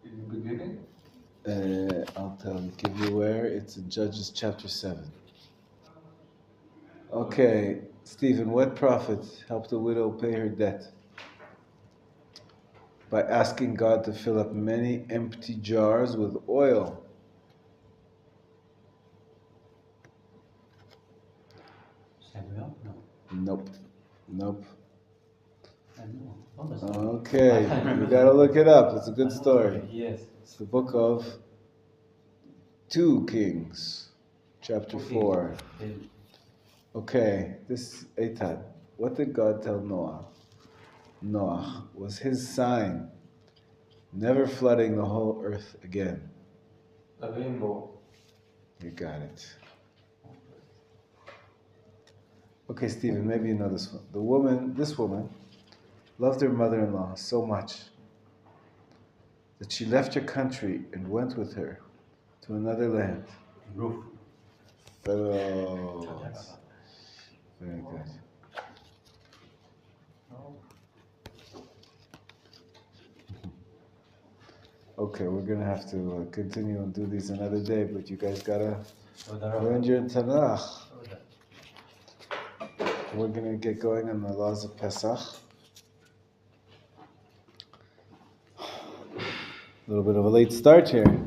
In the beginning? I'll give you where. It's in Judges chapter 7. Okay, Stephen, what prophet helped a widow pay her debt? By asking God to fill up many empty jars with oil. Samuel? No. Nope. I know. Okay, you gotta look it up. It's a good story. Yes. It's the book of 2 Kings, chapter 4. Okay, this Eitan. What did God tell Noah? Noah was his sign, never flooding the whole earth again. A rainbow. You got it. Okay, Stephen, maybe you know this one. This woman, loved her mother-in-law so much that she left her country and went with her to another land. Roof. Oh, very good. Okay, we're gonna have to continue and do these another day, but you guys gotta learn your Tanakh. We're gonna get going on the laws of Pesach. A little bit of a late start here.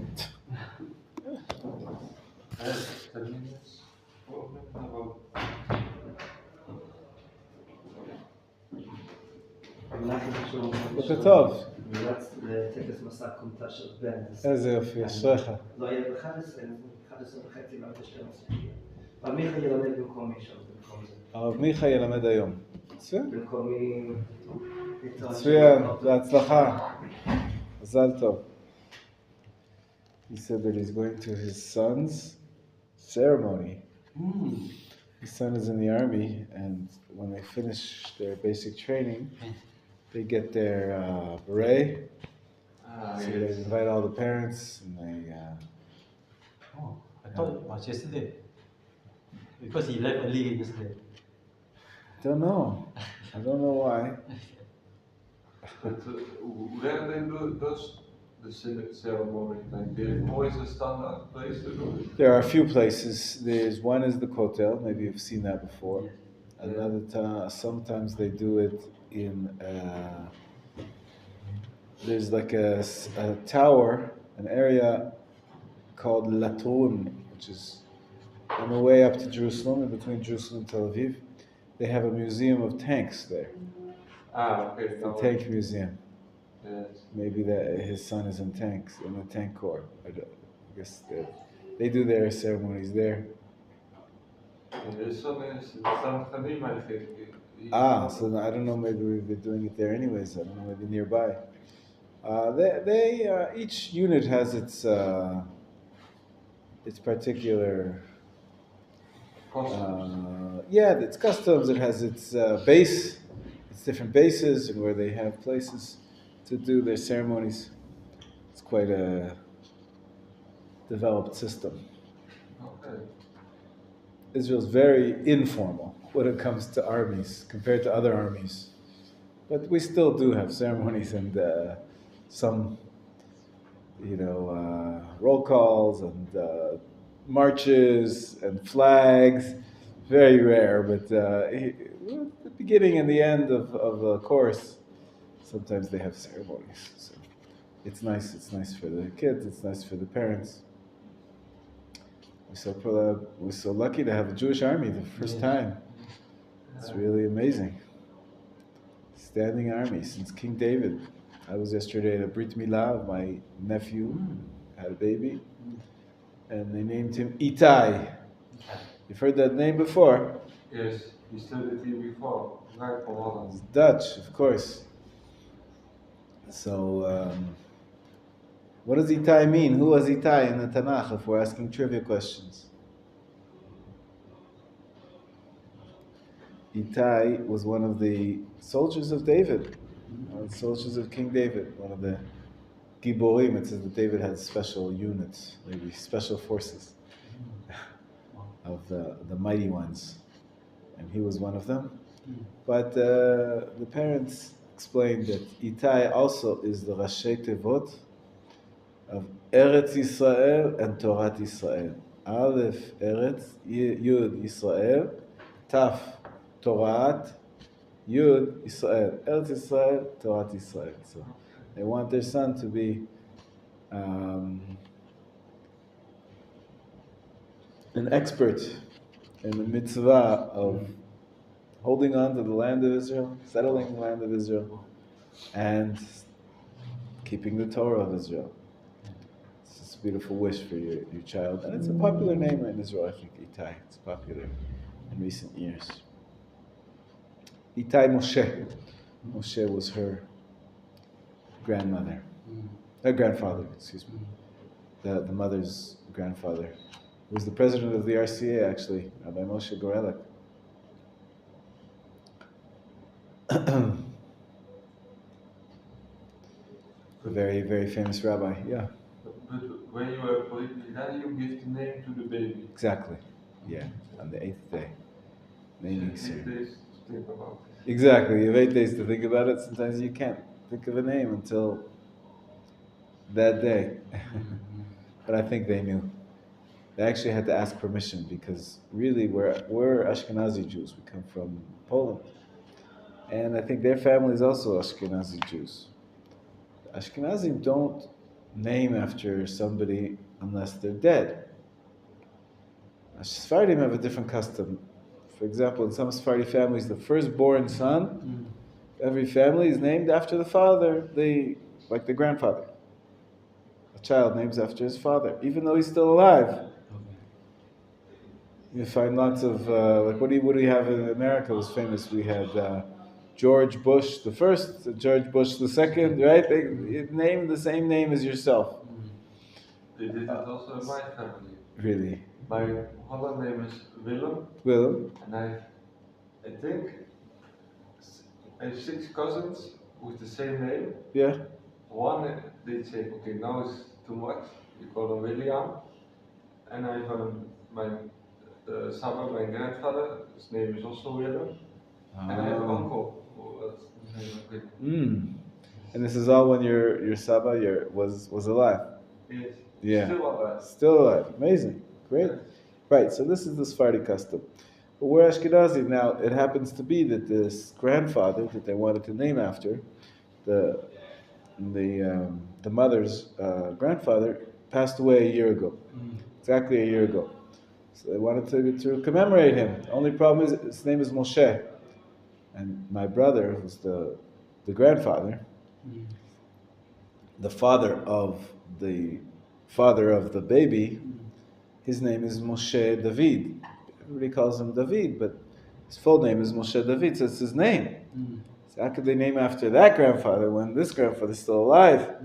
בוקר טוב. לטקס מסע קומטה של בן. איזה יופי, אשריך. לא היה ב-11 וחצי ועד 12. אבל מיכה ילמד במקומי שם, במקום זה. הרב מיכה ילמד היום. מצוין. במקומי... מצוין, בהצלחה. מזל טוב. He said that he's going to his son's ceremony. His son is in the army, and when they finish their basic training, they get their beret. So they invite all the parents, and they... I thought it was yesterday. Because he left early yesterday. Don't know. I don't know why. But where they do the ceremony, like there is always a standard place to do it. There are a few places. One is the Kotel. Maybe you've seen that before. Another time, sometimes they do it in. There's like a tower, an area called Latun, which is on the way up to Jerusalem, in between Jerusalem and Tel Aviv. They have a museum of tanks there. Okay. The tank museum. Yes. Maybe that his son is in tanks, in the tank corps. I guess they do their ceremonies there. His son is some Chanim, I think. So I don't know, maybe we've been doing it there anyways. I don't know, maybe nearby. Each unit has its particular its customs. It has its base, its different bases, and where they have places to do their ceremonies. It's quite a developed system. Okay. Israel's very informal when it comes to armies compared to other armies. But we still do have ceremonies and some, roll calls and marches and flags. Very rare, but at the beginning and the end of a course, sometimes they have ceremonies. So it's nice. It's nice for the kids. It's nice for the parents. We're so lucky to have a Jewish army the first time. It's really amazing. Standing army since King David. I was yesterday at a Brit Milah of my nephew, had a baby, and they named him Itai. You've heard that name before? Yes, he studied here before, right from Holland. It's Dutch, of course. So, what does Itai mean? Who was Itai in the Tanakh if we're asking trivia questions? Itai was one of the soldiers of David, one of the soldiers of King David, one of the Giborim. It says that David had special units, maybe special forces of the mighty ones, and he was one of them. But the parents explained that Itai also is the Rashi Tevot of Eretz Yisrael and Torat Yisrael. Aleph Eretz, Yud Yisrael, Taf Torat, Yud Yisrael. Eretz Yisrael, Torat Yisrael. So they want their son to be an expert in the mitzvah of holding on to the land of Israel, settling the land of Israel, and keeping the Torah of Israel. It's just a beautiful wish for your child. And it's a popular name in Israel, I think, Itai. It's popular in recent years. Itai Moshe. Moshe was her grandmother. Her grandfather, excuse me. The mother's grandfather. He was the president of the RCA, actually, Rabbi Moshe Gorelick. A very, very famous rabbi, yeah. But when you are politically, then you give the name to the baby. Exactly, yeah, on the 8th day. Naming 8 ceremony. days to think about it. Exactly, you have 8 days to think about it. Sometimes you can't think of a name until that day. But I think they knew. They actually had to ask permission because really we're Ashkenazi Jews. We come from Poland. And I think their family is also Ashkenazi Jews. Ashkenazim don't name after somebody unless they're dead. Sephardim have a different custom. For example, in some Sephardi families, the firstborn son, every family is named after the father, like the grandfather. A child names after his father, even though he's still alive. You find lots of, like what do we have in America was famous. We had George Bush the first, George Bush the second, right? They name the same name as yourself. They did that also in my family. Really? My Holland name is Willem, Willem? and I think I have 6 cousins with the same name. Yeah. One, they say, okay, now it's too much. We call him William. And I have my Saba, my grandfather, his name is also Willem. And I have an uncle who was And this is all when your Saba was alive. Yes. Yeah. Still alive. Still alive. Amazing. Great. Yeah. Right, so this is the Sephardi custom. But we're Ashkenazi now. It happens to be that this grandfather that they wanted to name after, the mother's grandfather, passed away a year ago. Exactly a year ago. So they wanted to commemorate him. The only problem is his name is Moshe. And my brother, who's the grandfather, the father of the baby, his name is Moshe David. Everybody calls him David, but his full name is Moshe David, so it's his name. So how could they name after that grandfather when this grandfather's still alive?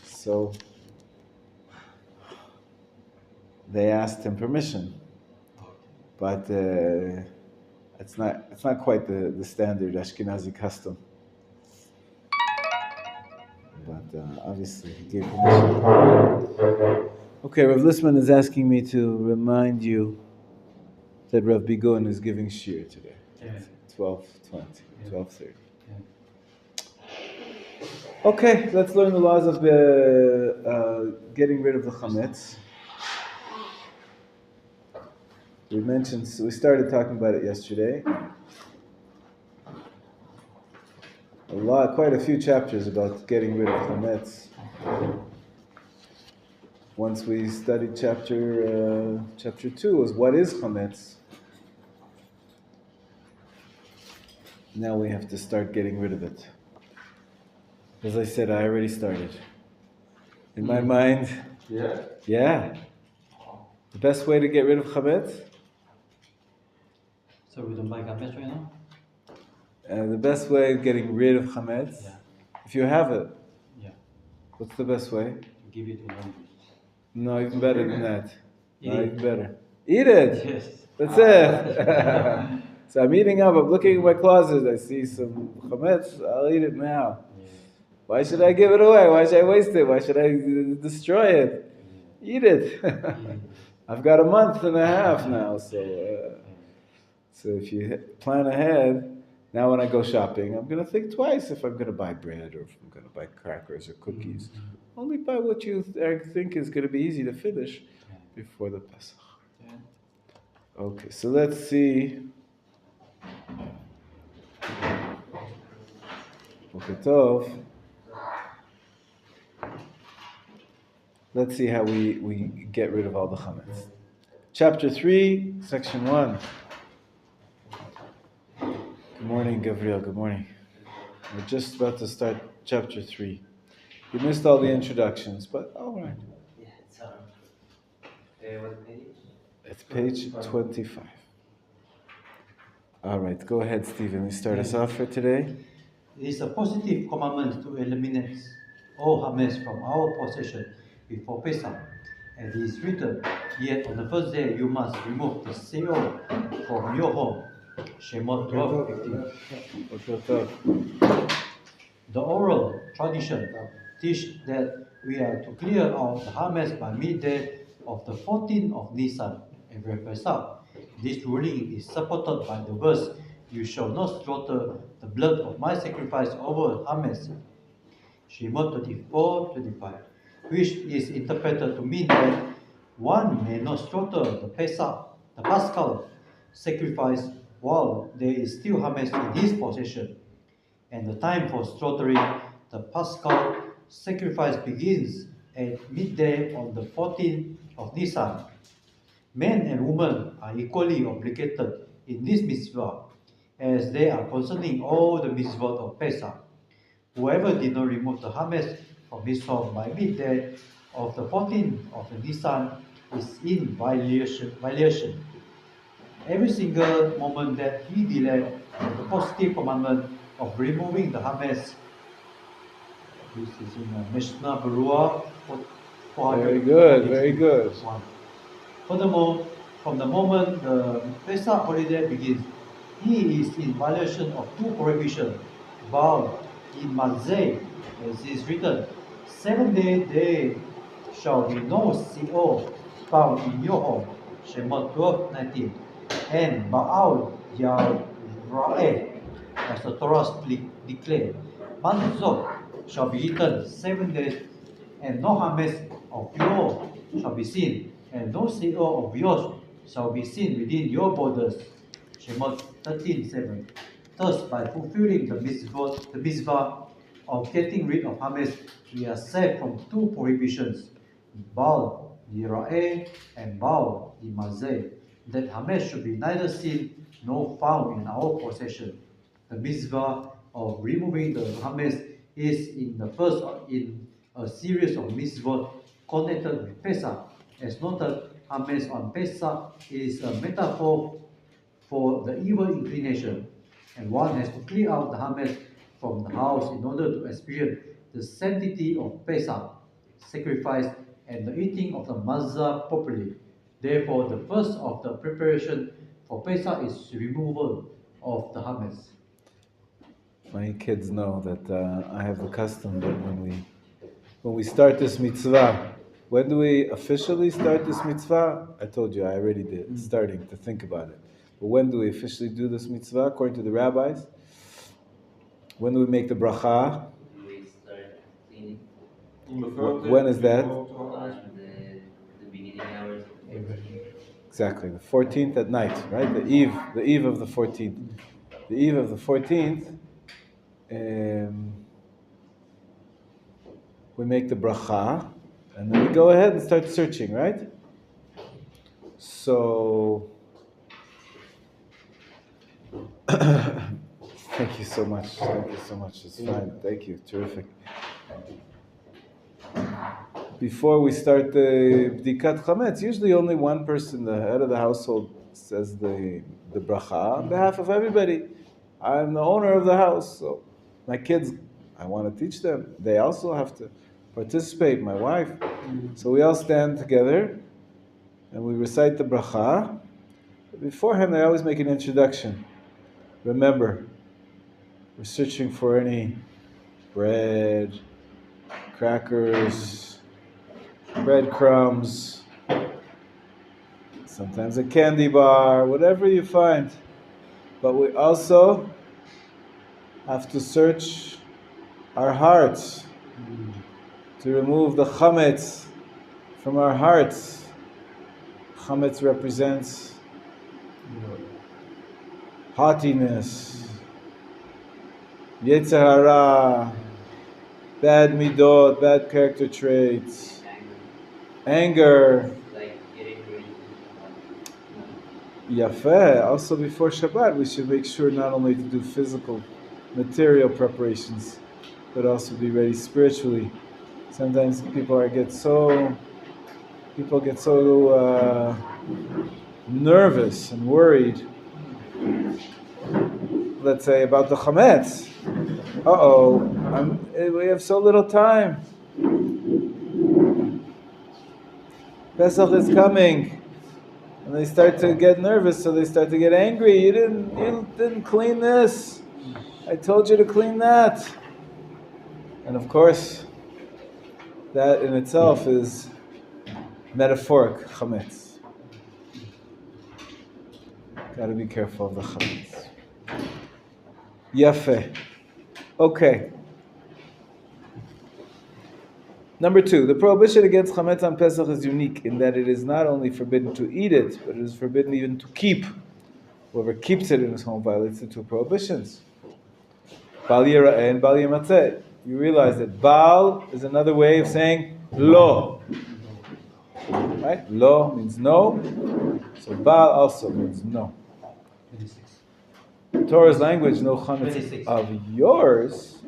So they asked him permission, but it's not quite the standard Ashkenazi custom. But obviously he gave permission. Okay, Rav Lissman is asking me to remind you that Rav Bigun is giving shir today. 12:20, 12:30. Okay, let's learn the laws of getting rid of the hamids. We started talking about it yesterday. Quite a few chapters about getting rid of hamids. Once we studied chapter 2 was what is hamids. Now we have to start getting rid of it. As I said, I already started. In my mind, yeah. The best way to get rid of hamids? So we don't buy hamids right now? The best way of getting rid of hamids, if you have it. Yeah. What's the best way? Give it to one. No, even better than that. Eat No, it. even better. Eat it! Yes. That's it! So I'm eating up, I'm looking in my closet, I see some chametz, I'll eat it now. Yeah. Why should I give it away? Why should I waste it? Why should I destroy it? Eat it! I've got a month and a half now, so if you plan ahead, now when I go shopping, I'm going to think twice if I'm going to buy bread or if I'm going to buy crackers or cookies only buy what you think is going to be easy to finish before the Pesach. Okay, so let's see. Okay, Tov. Let's see how we get rid of all the hamids. Chapter 3, section 1. Good morning, Gabriel. Good morning. We're just about to start chapter 3. You missed all the introductions, but all right. Yeah, it's what page? It's page 25. All right, go ahead, Stephen. You start us off for today. It is a positive commandment to eliminate all hamids from our possession before Pesach. And it is written, yet on the first day you must remove the CO from your home. Shemot 12:15. The oral tradition teach that we are to clear out the hamids by midday of the 14th of Nisan, every Pesach. This ruling is supported by the verse, "You shall not slaughter the blood of my sacrifice over hamids." Shemot 24:25, which is interpreted to mean that one may not slaughter the Paschal sacrifice while there is still hamids in his possession. And the time for slaughtering the Paschal sacrifice begins at midday on the 14th of Nisan. Men and women are equally obligated in this mitzvah, as they are concerning all the mitzvot of Pesach. Whoever did not remove the hamids from his home by midday of the 14th of the Nisan is in violation. Every single moment that he delayed the positive commandment of removing the hamids. This is in Mishnah Berurah 400. Very good, very good. Furthermore, from the moment the Pesach holiday begins, he is in violation of two prohibitions bound in Mazeh, as is written, 7 days there shall be no CO found in your home. Shemot 12:19. And Baal Yara'eh, as the Torah declared, Manzot shall be eaten 7 days, and no hamids of yours shall be seen, and no CO of yours shall be seen within your borders. Shemot 13:7. Thus, by fulfilling the mitzvah of getting rid of hamids, we are saved from two prohibitions, Baal Yara'eh and Baal Mazeh, that hamids should be neither seen nor found in our possession. The mitzvah of removing the hamids is in the first in a series of mitzvot connected with Pesach. As noted, hamids on Pesach is a metaphor for the evil inclination, and one has to clear out the hamids from the house in order to experience the sanctity of Pesach sacrifice and the eating of the matzah properly. Therefore, the first of the preparation for Pesach is removal of the hamids. My kids know that I have the custom that when we start this mitzvah, when do we officially start this mitzvah? I told you I already did, starting to think about it. But when do we officially do this mitzvah according to the rabbis? When do we make the bracha? We start cleaning When is that? the beginning hours of the day. Exactly, the 14th at night, right? The eve of the 14th. The eve of the 14th, we make the bracha, and then we go ahead and start searching, right? So, thank you so much. Thank you so much. It's fine. Thank you. Terrific. Before we start the bdikat chametz, usually only one person, the head of the household, says the bracha on behalf of everybody. I'm the owner of the house, so my kids, I want to teach them. They also have to participate, my wife. So we all stand together and we recite the bracha. But beforehand, I always make an introduction. Remember, we're searching for any bread, crackers, breadcrumbs, sometimes a candy bar, whatever you find. But we also have to search our hearts to remove the hamids from our hearts. Hamids represents haughtiness, yetzer hara, bad midot, bad character traits, anger. Like getting ready. Yafeh. Also before Shabbat, we should make sure not only to do physical, material preparations, but also be ready spiritually. Sometimes people get so nervous and worried. Let's say about the chametz. We have so little time. Pesach is coming, and they start to get nervous, so they start to get angry. You didn't clean this. I told you to clean that. And of course, that in itself is metaphoric chametz. Got to be careful of the chametz. Yafeh. Okay. Number 2, the prohibition against chametz on Pesach is unique in that it is not only forbidden to eat it, but it is forbidden even to keep. Whoever keeps it in his home violates the 2 prohibitions. Bal yira'eh and bal yimatzeh. You realize that bal is another way of saying lo. Right? Lo means no. So bal also means no. 26. Torah's language, no chametz 26. of yours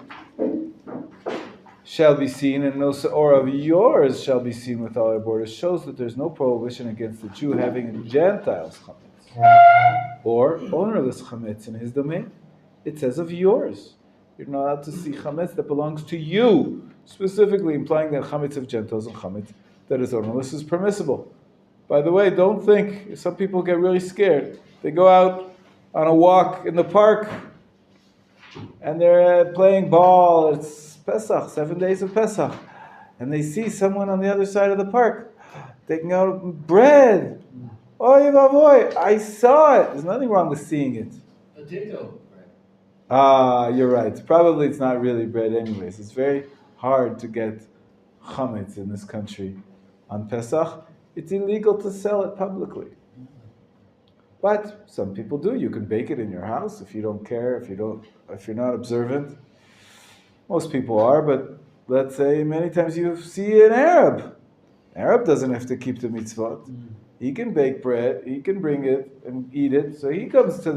shall be seen, and no seor of yours shall be seen with all your borders, shows that there's no prohibition against the Jew having a Gentile's chametz or ownerless chametz in his domain. It says of yours. You're not allowed to see chametz that belongs to you, specifically implying that chametz of Gentiles and chametz that is ownerless is permissible. By the way, don't think, some people get really scared. They go out on a walk in the park and they're playing ball. It's Pesach, 7 days of Pesach. And they see someone on the other side of the park taking out bread. Oy vavoy, I saw it. There's nothing wrong with seeing it. Potato. You're right. Probably it's not really bread anyways. It's very hard to get chametz in this country on Pesach. It's illegal to sell it publicly. But some people do. You can bake it in your house if you don't care, if you're not observant. Most people are, but let's say many times you see an Arab. Arab doesn't have to keep the mitzvot. He can bake bread, he can bring it and eat it. So he comes to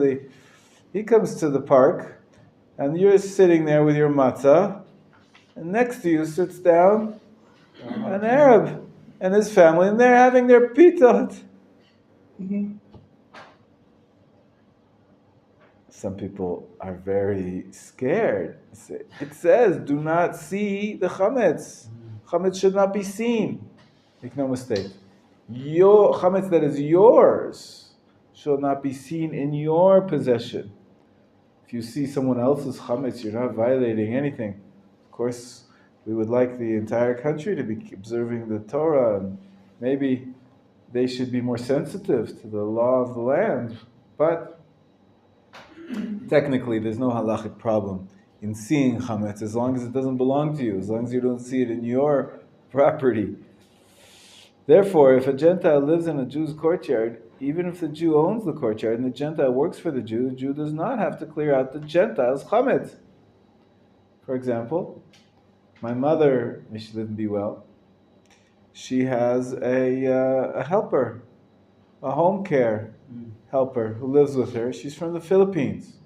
the park, and you're sitting there with your matzah, and next to you sits down an Arab and his family, and they're having their pitot. Some people are very scared. It says, do not see the chametz. Chametz should not be seen. Make no mistake. Your chametz that is yours shall not be seen in your possession. If you see someone else's chametz, you're not violating anything. Of course, we would like the entire country to be observing the Torah, and maybe they should be more sensitive to the law of the land. But technically, there's no halachic problem in seeing chametz as long as it doesn't belong to you, as long as you don't see it in your property. Therefore, if a Gentile lives in a Jew's courtyard, even if the Jew owns the courtyard and the Gentile works for the Jew does not have to clear out the Gentile's chametz. For example, my mother, may she live and be well, she has a helper, a home care helper who lives with her. She's from the Philippines.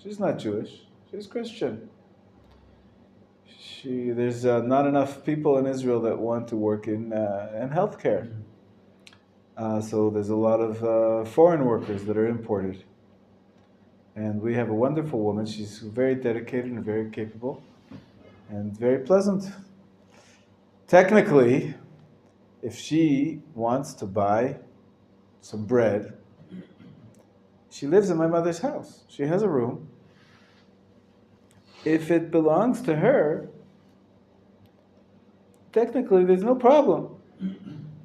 She's not Jewish. She's Christian. There's not enough people in Israel that want to work in healthcare. So there's a lot of foreign workers that are imported. And we have a wonderful woman. She's very dedicated and very capable and very pleasant. Technically, if she wants to buy some bread, she lives in my mother's house. She has a room. If it belongs to her, technically there's no problem.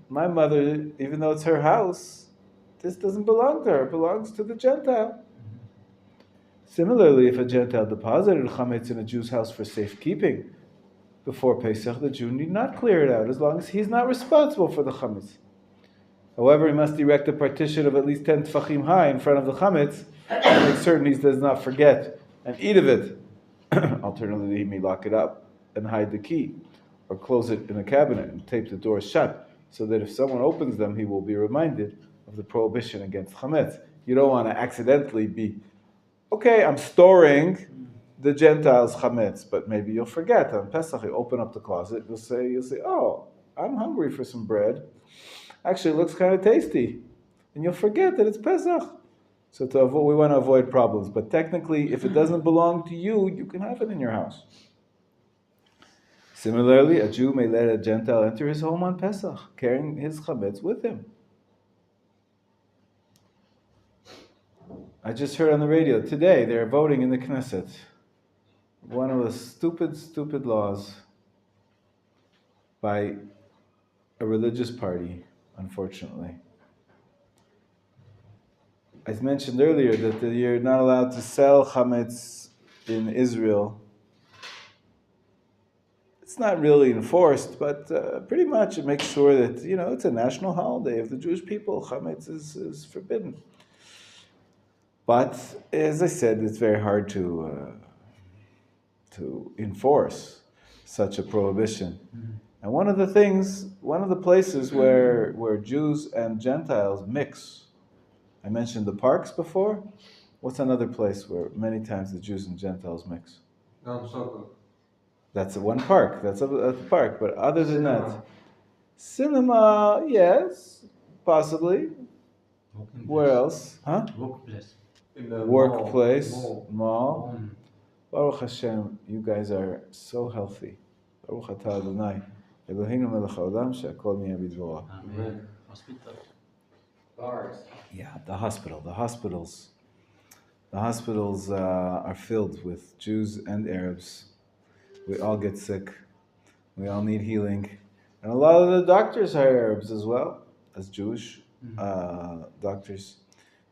My mother, even though it's her house, this doesn't belong to her. It belongs to the Gentile. Similarly, if a Gentile deposited chametz in a Jew's house for safekeeping, before Pesach, the Jew need not clear it out as long as he's not responsible for the hamids. However, he must erect a partition of at least 10 tefachim high in front of the hamids to make certain he does not forget and eat of it. Alternatively, he may lock it up and hide the key, or close it in a cabinet and tape the doors shut, so that if someone opens them, he will be reminded of the prohibition against chametz. You don't want to accidentally be, okay, I'm storing the Gentiles' chametz, but maybe you'll forget on Pesach. You open up the closet, you'll say, oh, I'm hungry for some bread. Actually, it looks kind of tasty, and you'll forget that it's Pesach. So we want to avoid problems. But technically, if it doesn't belong to you, you can have it in your house. Similarly, a Jew may let a Gentile enter his home on Pesach, carrying his chametz with him. I just heard on the radio today they're voting in the Knesset. One of the stupid laws by a religious party, unfortunately. I mentioned earlier that you're not allowed to sell chametz in Israel. It's not really enforced, but pretty much it makes sure that, it's a national holiday of the Jewish people. Chametz is forbidden. But, as I said, it's very hard to enforce such a prohibition. And one of the places where Jews and Gentiles mix, I mentioned the parks before. What's another place where many times the Jews and Gentiles mix? That's one park. That's a park. But other than that, cinema, yes, possibly. Where else? Huh? Workplace. In the Workplace, mall. mall. Baruch Hashem, you guys are so healthy. Baruch atah Adonai. Eloheinu melech haolam she'akol niyeh bidvoro. Amen. Hospital. Bars. Yeah, the hospitals are filled with Jews and Arabs. We all get sick. We all need healing. And a lot of the doctors are Arabs as well, as Jewish doctors.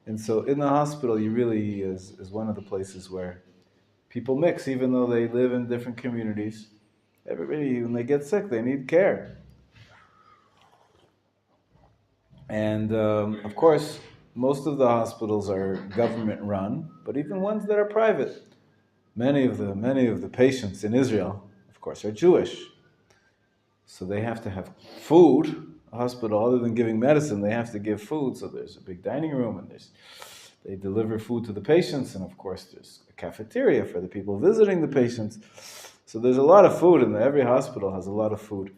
And so in the hospital, you really is one of the places where people mix, even though they live in different communities. Everybody, when they get sick, they need care. And of course, most of the hospitals are government run, but even ones that are private, many of the patients in Israel, of course, are Jewish. So they have to have food. A hospital, other than giving medicine, they have to give food. So there's a big dining room, and they deliver food to the patients, and of course there's a cafeteria for the people visiting the patients. So there's a lot of food, and every hospital has a lot of food.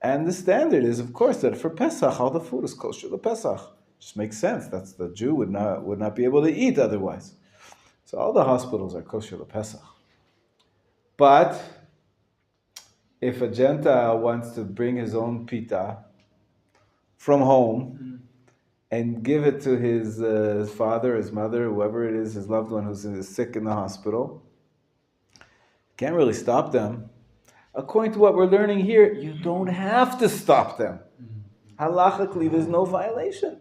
And the standard is, of course, that for Pesach, all the food is kosher to Pesach. Just makes sense. That's the Jew would not be able to eat otherwise. So all the hospitals are kosher to Pesach. But if a Gentile wants to bring his own pita from home and give it to his father, his mother, whoever it is, his loved one who's sick in the hospital, can't really stop them. According to what we're learning here, you don't have to stop them. Halachically, there's no violation.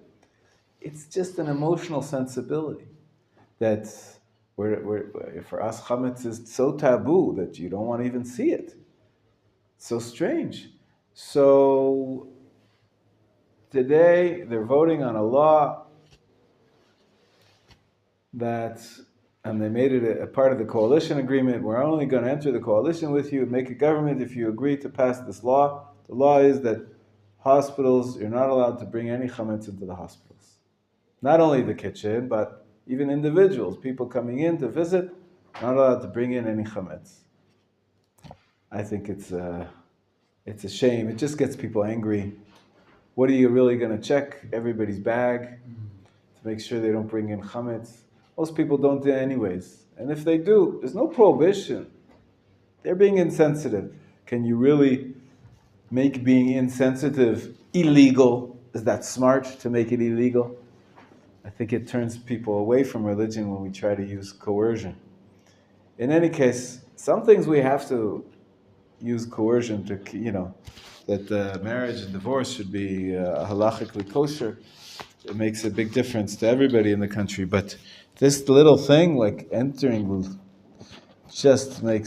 It's just an emotional sensibility that for us, chametz is so taboo that you don't want to even see it. It's so strange. So today, they're voting on a law and they made it a part of the coalition agreement. We're only going to enter the coalition with you and make a government if you agree to pass this law. The law is that hospitals, you're not allowed to bring any chametz into the hospitals. Not only the kitchen, but even individuals, people coming in to visit, not allowed to bring in any chametz. I think it's a shame. It just gets people angry. What are you really going to check everybody's bag to make sure they don't bring in chametz? Most people don't do it anyways. And if they do, there's no prohibition. They're being insensitive. Can you really make being insensitive illegal? Is that smart to make it illegal? I think it turns people away from religion when we try to use coercion. In any case, some things we have to use coercion to, that marriage and divorce should be halachically kosher. It makes a big difference to everybody in the country. But this little thing, like entering just make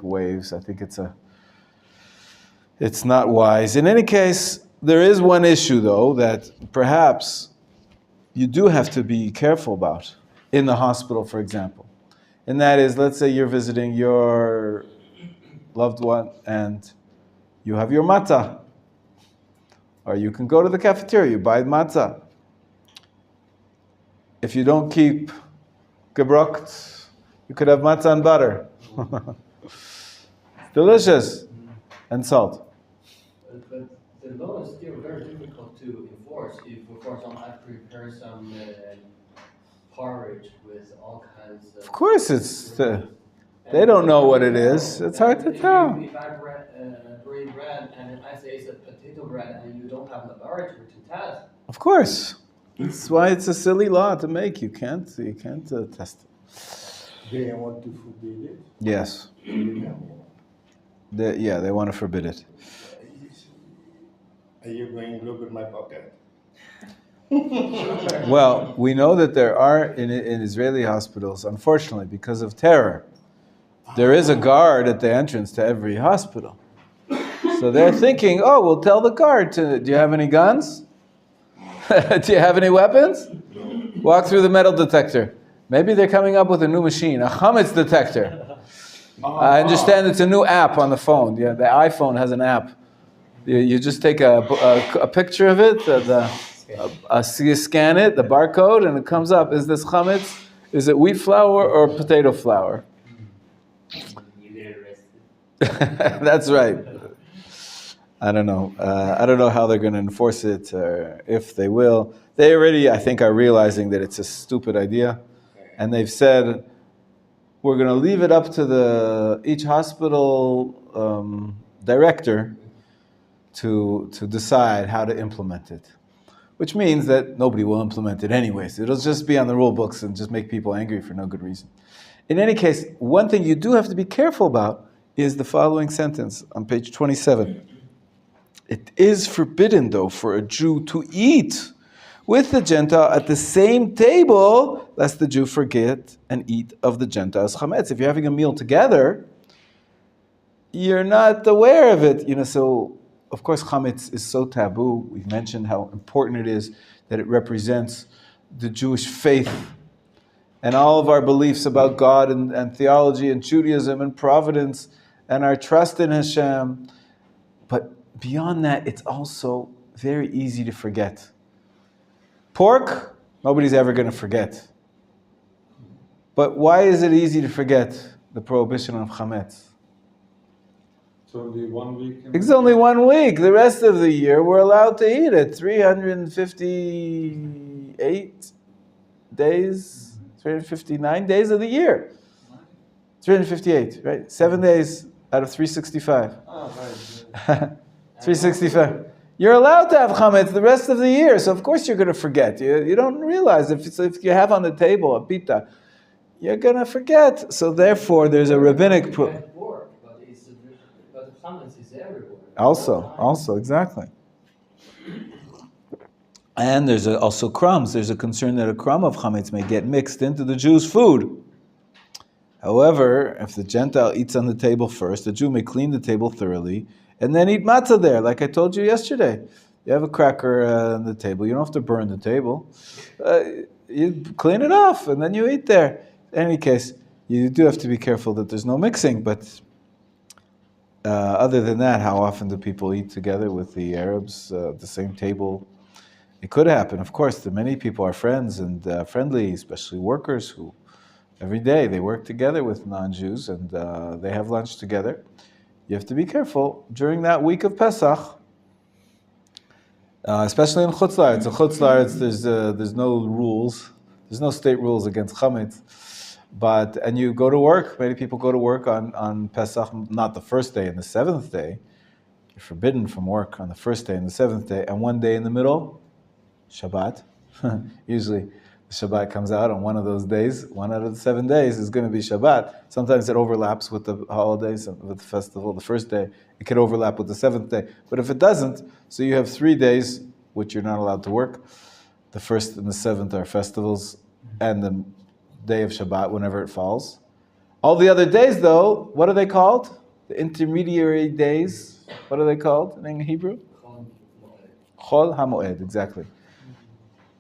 waves. I think it's not wise. In any case, there is one issue though that perhaps you do have to be careful about in the hospital, for example. And that is, let's say you're visiting your loved one and you have your matzah. Or you can go to the cafeteria, you buy matzah. If you don't keep gebrocht, you could have matzah and butter. It's delicious. And salt. But the law is still very difficult to enforce. If, for example, I prepare some porridge with all kinds Of course, they don't know what it is. It's hard to tell. If I bring bread and I say it's a potato bread and you don't have a laboratory to test. Of course. That's why it's a silly law to make. You can't test it. They want to forbid it. Yes. They want to forbid it. Are you going to look at my pocket? Well, we know that there are in Israeli hospitals, unfortunately, because of terror, there is a guard at the entrance to every hospital. So they're thinking, oh, we'll tell the guard do you have any guns? Do you have any weapons? Walk through the metal detector. Maybe they're coming up with a new machine, a hamids detector. I understand it's a new app on the phone. Yeah, the iPhone has an app. You just take a picture of it, you scan it, the barcode, and it comes up. Is this hamids? Is it wheat flour or potato flour? You get arrested. That's right. I don't know. I don't know how they're going to enforce it, or if they will. They already, I think, are realizing that it's a stupid idea, and they've said we're going to leave it up to each hospital director to decide how to implement it. Which means that nobody will implement it anyways. It'll just be on the rule books and just make people angry for no good reason. In any case, one thing you do have to be careful about is the following sentence on page 27. It is forbidden, though, for a Jew to eat with the Gentile at the same table, lest the Jew forget and eat of the Gentile's hamids. If you're having a meal together, you're not aware of it. So of course, hamids is so taboo. We've mentioned how important it is that it represents the Jewish faith and all of our beliefs about God and theology and Judaism and providence and our trust in Hashem. But beyond that, it's also very easy to forget. Pork, nobody's ever going to forget. But why is it easy to forget the prohibition of chametz? It's only 1 week. It's only 1 week. The rest of the year, we're allowed to eat it. 358 days, 359 days of the year. 358, right? 7 days out of 365. Ah, right. 365. You're allowed to have chametz the rest of the year, so of course you're going to forget. You don't realize if you have on the table a pita, you're going to forget. So therefore, there's a rabbinic proof. But hamids is everywhere. Also, exactly. And there's also crumbs. There's a concern that a crumb of chametz may get mixed into the Jew's food. However, if the Gentile eats on the table first, the Jew may clean the table thoroughly and then eat matzah there, like I told you yesterday. You have a cracker on the table. You don't have to burn the table. You clean it off and then you eat there. In any case, you do have to be careful that there's no mixing, but other than that, how often do people eat together with the Arabs at the same table? It could happen, of course. Many people are friends and friendly, especially workers who every day they work together with non-Jews and they have lunch together. You have to be careful during that week of Pesach, especially in Chutz La'aretz. In Chutz La'aretz, there's no rules. There's no state rules against chametz. And you go to work. Many people go to work on Pesach, not the first day and the seventh day. You're forbidden from work on the first day and the seventh day, and 1 day in the middle, Shabbat. Usually the Shabbat comes out on one of those days. 1 out of the 7 days is going to be Shabbat. Sometimes it overlaps with the holidays, with the festival. The first day, it could overlap with the 7th day. But if it doesn't, so you have 3 days which you're not allowed to work. The 1st and the 7th are festivals, and the day of Shabbat, whenever it falls. All the other days, though, what are they called? The intermediary days. What are they called in Hebrew? Chol HaMoed, exactly.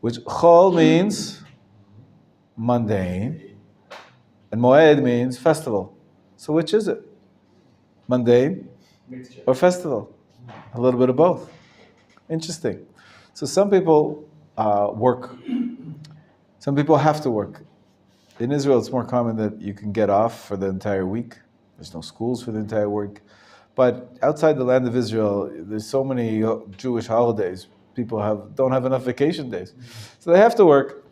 Which Chol means mundane, and Moed means festival. So which is it? Mundane or festival? A little bit of both. Interesting. So some people work. Some people have to work. In Israel, it's more common that you can get off for the entire week. There's no schools for the entire week. But outside the land of Israel, there's so many Jewish holidays. People don't have enough vacation days. So they have to work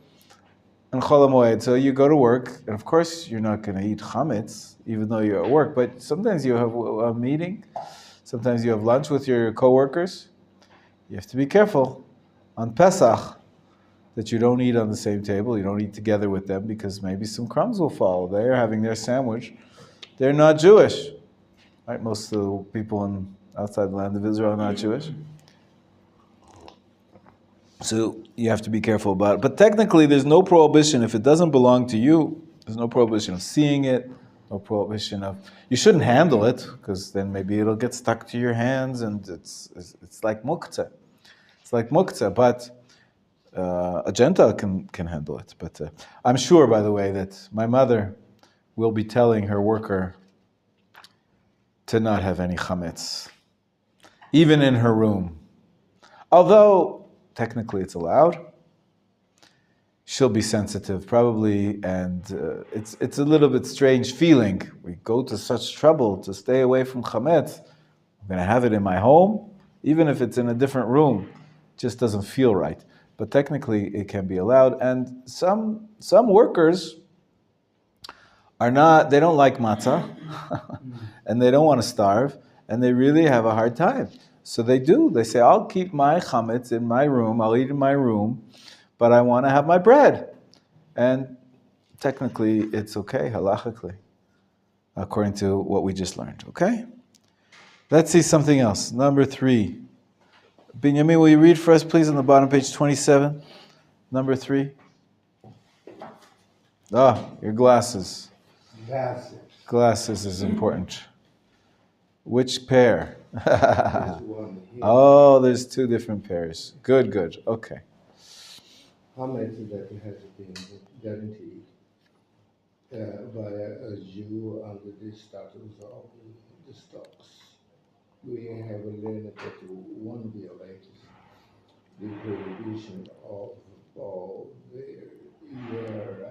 on Chol HaMoed. So you go to work, and of course you're not going to eat hamids, even though you're at work. But sometimes you have a meeting. Sometimes you have lunch with your coworkers. You have to be careful on Pesach that you don't eat on the same table. You don't eat together with them because maybe some crumbs will fall. They're having their sandwich. They're not Jewish. Right? Most of the people outside the land of Israel are not Jewish. So you have to be careful about it. But technically, there's no prohibition. If it doesn't belong to you, there's no prohibition of seeing it, no prohibition of... You shouldn't handle it, because then maybe it'll get stuck to your hands, and it's like muktzah. It's like muktzah, but a Gentile can handle it. But I'm sure, by the way, that my mother will be telling her worker to not have any chametz, even in her room. Although, technically it's allowed, she'll be sensitive, probably, and it's a little bit strange feeling. We go to such trouble to stay away from chametz. I'm going to have it in my home, even if it's in a different room. It just doesn't feel right. But technically, it can be allowed. And some workers are not, they don't like matzah, and they don't want to starve, and they really have a hard time. So they do. They say, I'll keep my chametz in my room, I'll eat in my room, but I want to have my bread. And technically, it's okay, halachically, according to what we just learned, okay? Let's see something else. Number 3. Binyamin, will you read for us, please, on the bottom, page 27? Number 3. Your glasses. Glasses is important. Which pair? Oh, there's 2 different pairs. Good. Okay. Hamids that has been guaranteed by a Jew under the status of the stocks. We have learned that one violates the prohibition of all the year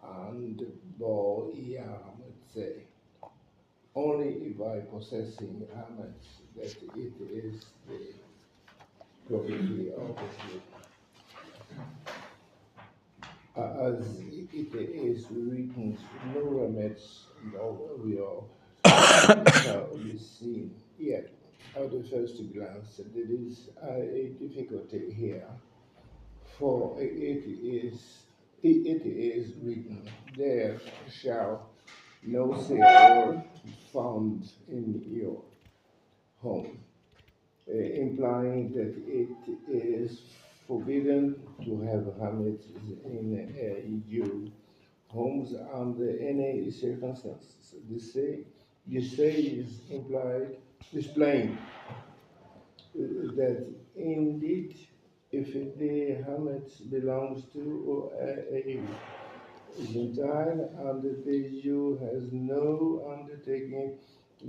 and bo say only by possessing hamids that it is the property of the Jew. As it is written, no remeds, no real shall be seen. Yet, at the first glance, there is a difficulty here, for it is written, there shall no sale be found in your home, implying that it is forbidden to have hamids in Jew homes under any circumstances. The say is displaying that indeed, if the hamids belongs to a Gentile and the Jew has no undertaking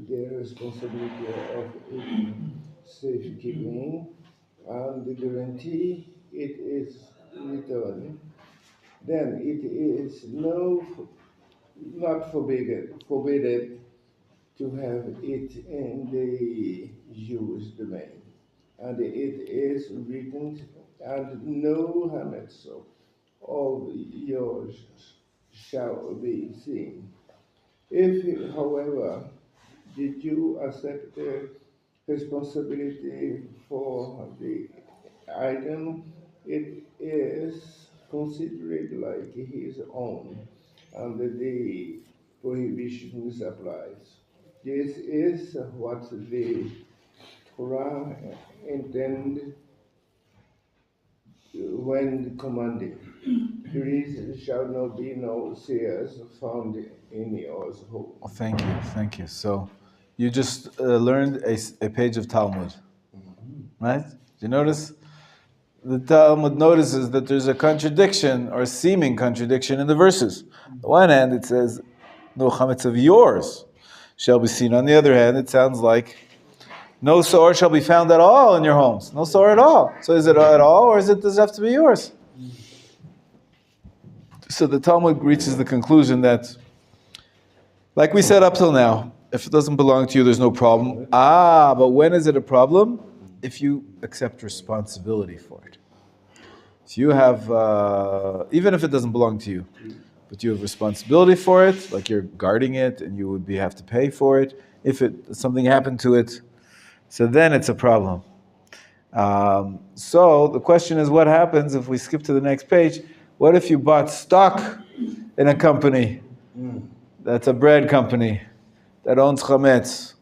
the responsibility of its safekeeping and the guarantee it is returned, then it is not forbidden to have it in the Jewish domain. And it is written, and no hamids of yours shall be seen. If, however, the Jew accept the responsibility for the item, it is considered like his own, and the prohibition applies. This is what the Torah intended when commanding, please shall not be no seers found in yours home. Oh, thank you. So, you just learned a page of Talmud, right? Did you notice? The Talmud notices that there's a contradiction or a seeming contradiction in the verses. On the one hand, it says, no chametz of yours shall be seen. On the other hand, it sounds like no sore shall be found at all in your homes. No sore at all. So is it at all, or does it have to be yours? So the Talmud reaches the conclusion that, like we said up till now, if it doesn't belong to you, there's no problem. But when is it a problem? If you accept responsibility for it. If you have, even if it doesn't belong to you, but you have responsibility for it, like you're guarding it and you would have to pay for it. If something happened to it, so then it's a problem. So the question is, what happens if we skip to the next page? What if you bought stock in a company that's a bread company that owns chametz?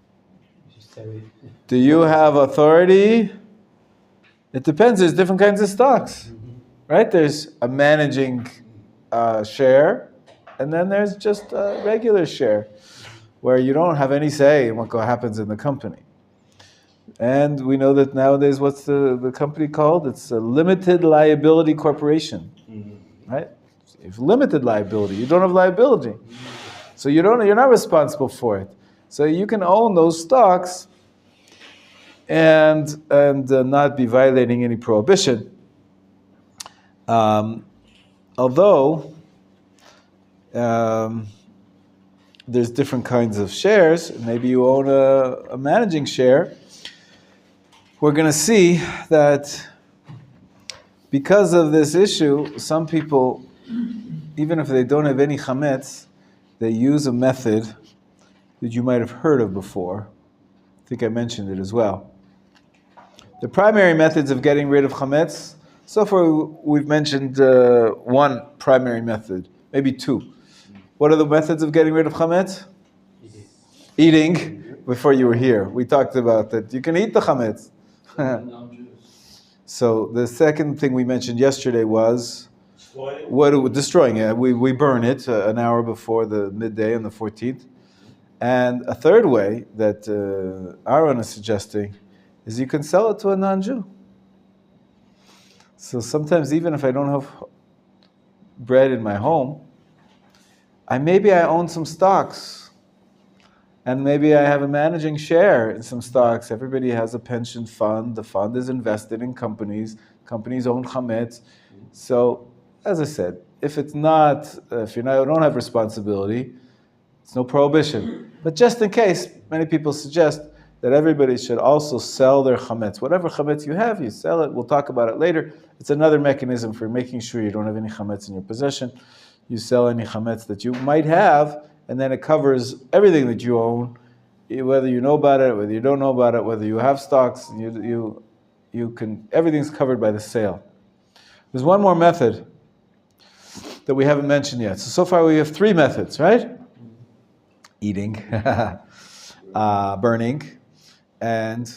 Do you have authority? It depends. There's different kinds of stocks, right? There's a managing share, and then there's just a regular share, where you don't have any say in what happens in the company. And we know that nowadays, what's the company called? It's a limited liability corporation, right? If limited liability, you don't have liability, so you're not responsible for it. So you can own those stocks and not be violating any prohibition. Although there's different kinds of shares, maybe you own a managing share. We're going to see that because of this issue, some people, even if they don't have any chametz, they use a method that you might have heard of before. I think I mentioned it as well. The primary methods of getting rid of chametz, so far we've mentioned one primary method, maybe two. What are the methods of getting rid of chametz? Eating. Before you were here, we talked about that. You can eat the chametz. So the second thing we mentioned yesterday was destroying it. We burn it an hour before the midday on the 14th. And a third way that Aaron is suggesting is you can sell it to a non-Jew. So sometimes, even if I don't have bread in my home, maybe I own some stocks. And maybe I have a managing share in some stocks. Everybody has a pension fund. The fund is invested in companies. Companies own chametz. So, as I said, if you don't have responsibility, it's no prohibition. But just in case, many people suggest that everybody should also sell their chametz. Whatever chametz you have, you sell it. We'll talk about it later. It's another mechanism for making sure you don't have any chametz in your possession. You sell any chametz that you might have, and then it covers everything that you own, whether you know about it, whether you don't know about it, whether you have stocks. Everything's covered by the sale. There's one more method that we haven't mentioned yet. So far we have three methods, right? Eating, burning, and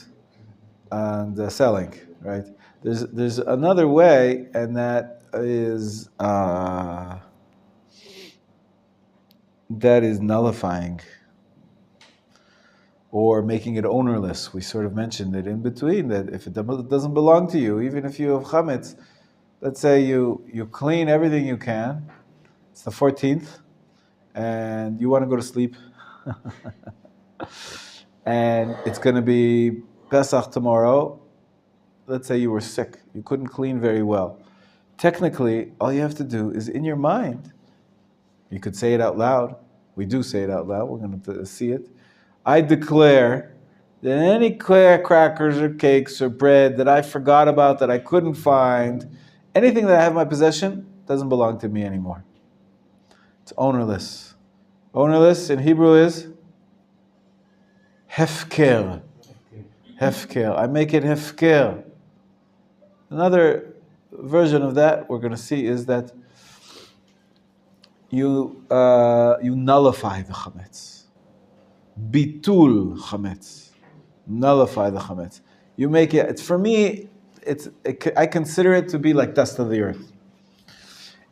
selling, right? There's another way, and that is nullifying or making it ownerless. We sort of mentioned it in between, that if it doesn't belong to you, even if you have chametz, let's say you clean everything you can, it's the 14th, and you want to go to sleep, and it's going to be Pesach tomorrow. Let's say you were sick, you couldn't clean very well. Technically, all you have to do is in your mind, you could say it out loud. We do say it out loud. We're going to see it. I declare that any crackers or cakes or bread that I forgot about, that I couldn't find, anything that I have in my possession, doesn't belong to me anymore. It's ownerless. Ownerless in Hebrew is hefker. Hefker. I make it hefker. Another version of that we're going to see is that you nullify the chametz. Bitul chametz. Nullify the chametz. You make it. For me, I consider it to be like dust of the earth.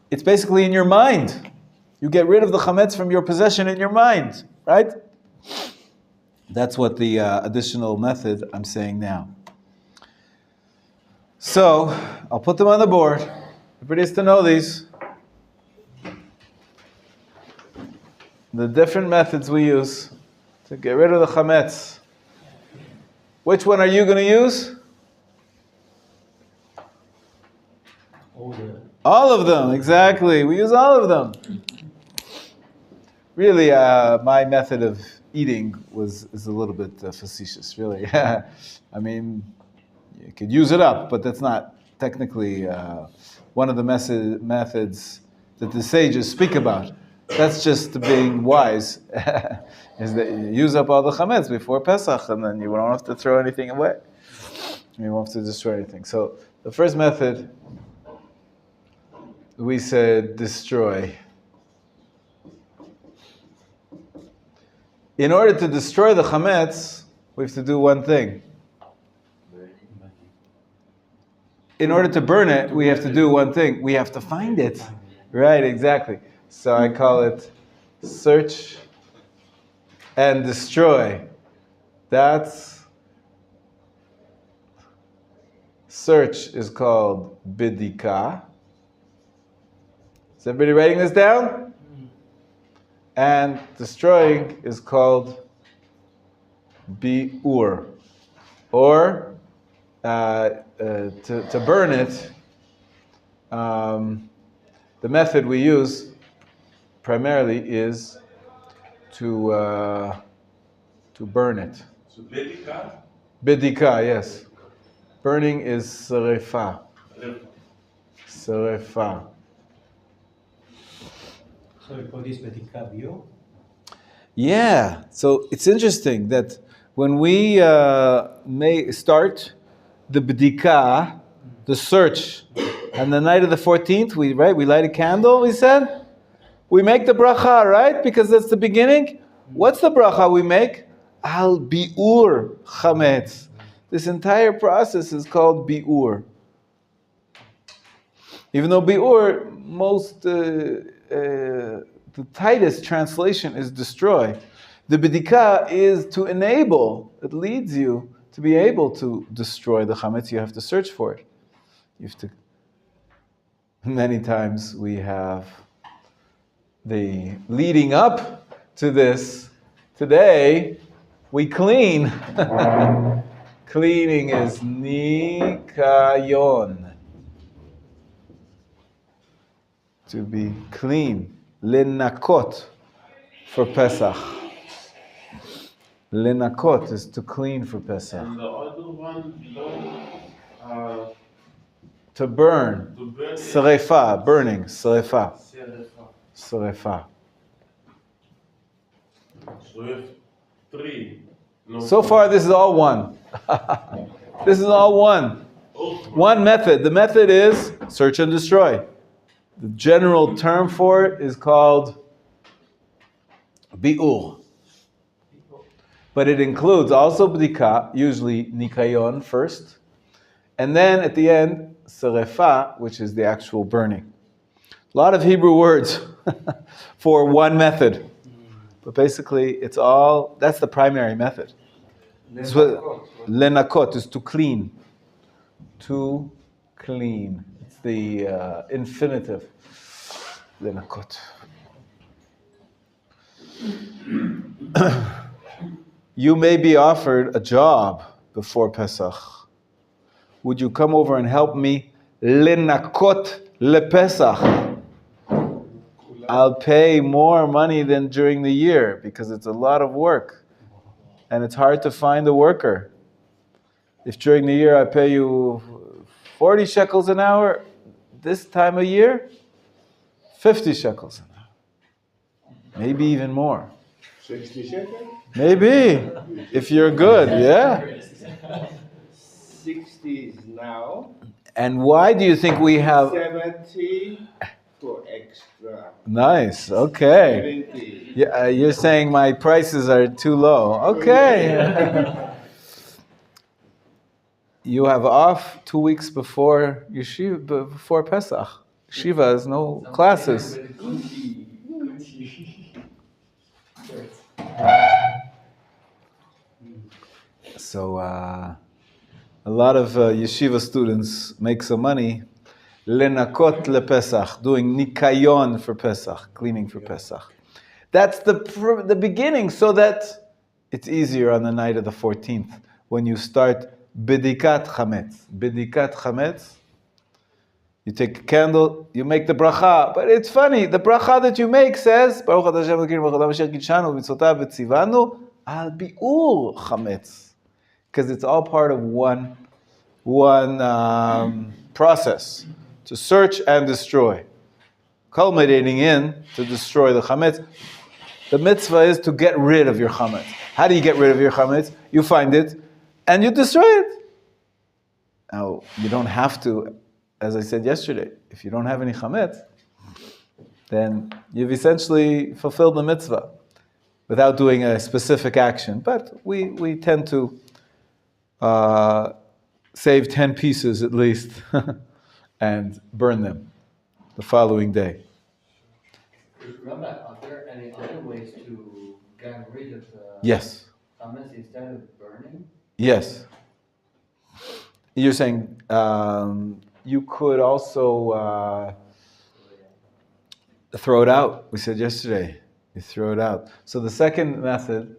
It's basically in your mind. You get rid of the chametz from your possession in your mind, right? That's what the additional method I'm saying now. So, I'll put them on the board. Everybody has to know these. The different methods we use to get rid of the chametz. Which one are you going to use? All of them, exactly. We use all of them. Really, my method of eating is a little bit facetious, really. I mean, you could use it up, but that's not technically one of the methods that the sages speak about. That's just being wise, is that you use up all the chametz before Pesach, and then you don't have to throw anything away. You won't have to destroy anything. So the first method, we said destroy. In order to destroy the chametz, we have to do one thing. In order to burn it, we have to do one thing. We have to find it. Right, exactly. So I call it search and destroy. That's search is called bidika. Is everybody writing this down? And destroying is called bi'ur. Or to burn it, the method we use primarily is to burn it. So bidika? Bidika, yes. Burning is serefa. Serefa. So we call this Bedika bio. Yeah, so it's interesting that when we may start the bdika, the search, and the night of the 14th, we light a candle, we said? We make the bracha, right? Because that's the beginning. What's the bracha we make? Al bi'ur chametz. This entire process is called bi'ur. Even though bi'ur, the tightest translation is destroy. The bidika is to enable. It leads you to be able to destroy the chametz. You have to search for it. You have to. Many times we have the leading up to this. Today we clean. Cleaning is nikayon. To be clean. Lenakot for Pesach. Lenakot is to clean for Pesach. And the other one below, to burn. to burn it. Serefa, burning. Serefa. Serefa. So we have three. No, So far, this is all one. This is all one. One method. The method is search and destroy. The general term for it is called bi'ur. But it includes also bdika, usually nikayon first, and then at the end, serefa, which is the actual burning. A lot of Hebrew words for one method. But basically, it's all, that's the primary method. Lenakot is to clean. To clean. It's the infinitive. Lenakot. You may be offered a job before Pesach. Would you come over and help me? Lenakot lePesach. I'll pay more money than during the year because it's a lot of work. And it's hard to find a worker. If during the year I pay you 40 shekels an hour, this time of year, 50 shekels an hour. Maybe even more. 60 shekels? Maybe, if you're good, yeah. 60 is now. And why do you think we have... 70 for extra. Nice, okay. 70. Yeah, you're saying my prices are too low. Okay. you have off 2 weeks before yeshiva, before Pesach. Yeshiva has no classes. So a lot of yeshiva students make some money. Lenakot lePesach, doing nikayon for Pesach, cleaning for Pesach. That's the beginning, so that it's easier on the night of the 14th when you start bidikat chametz. Bidikat chametz. You take a candle, you make the bracha, but it's funny. The bracha that you make says Baruch Atah Hashem Elokeinu Melech Haolam Asher Kidshanu V'Mitzvotav V'Tzivanu Al Bi'ur Chametz, because it's all part of one process to search and destroy, culminating in to destroy the chametz. The mitzvah is to get rid of your chametz. How do you get rid of your chametz? You find it and you destroy it. Now, you don't have to, as I said yesterday, if you don't have any chametz, then you've essentially fulfilled the mitzvah without doing a specific action. But we tend to save 10 pieces at least and burn them the following day. Rabbi, are there any other ways to get rid of the Yes. hamids instead of burning? Yes. You're saying you could also throw it out. We said yesterday, you throw it out. So the second method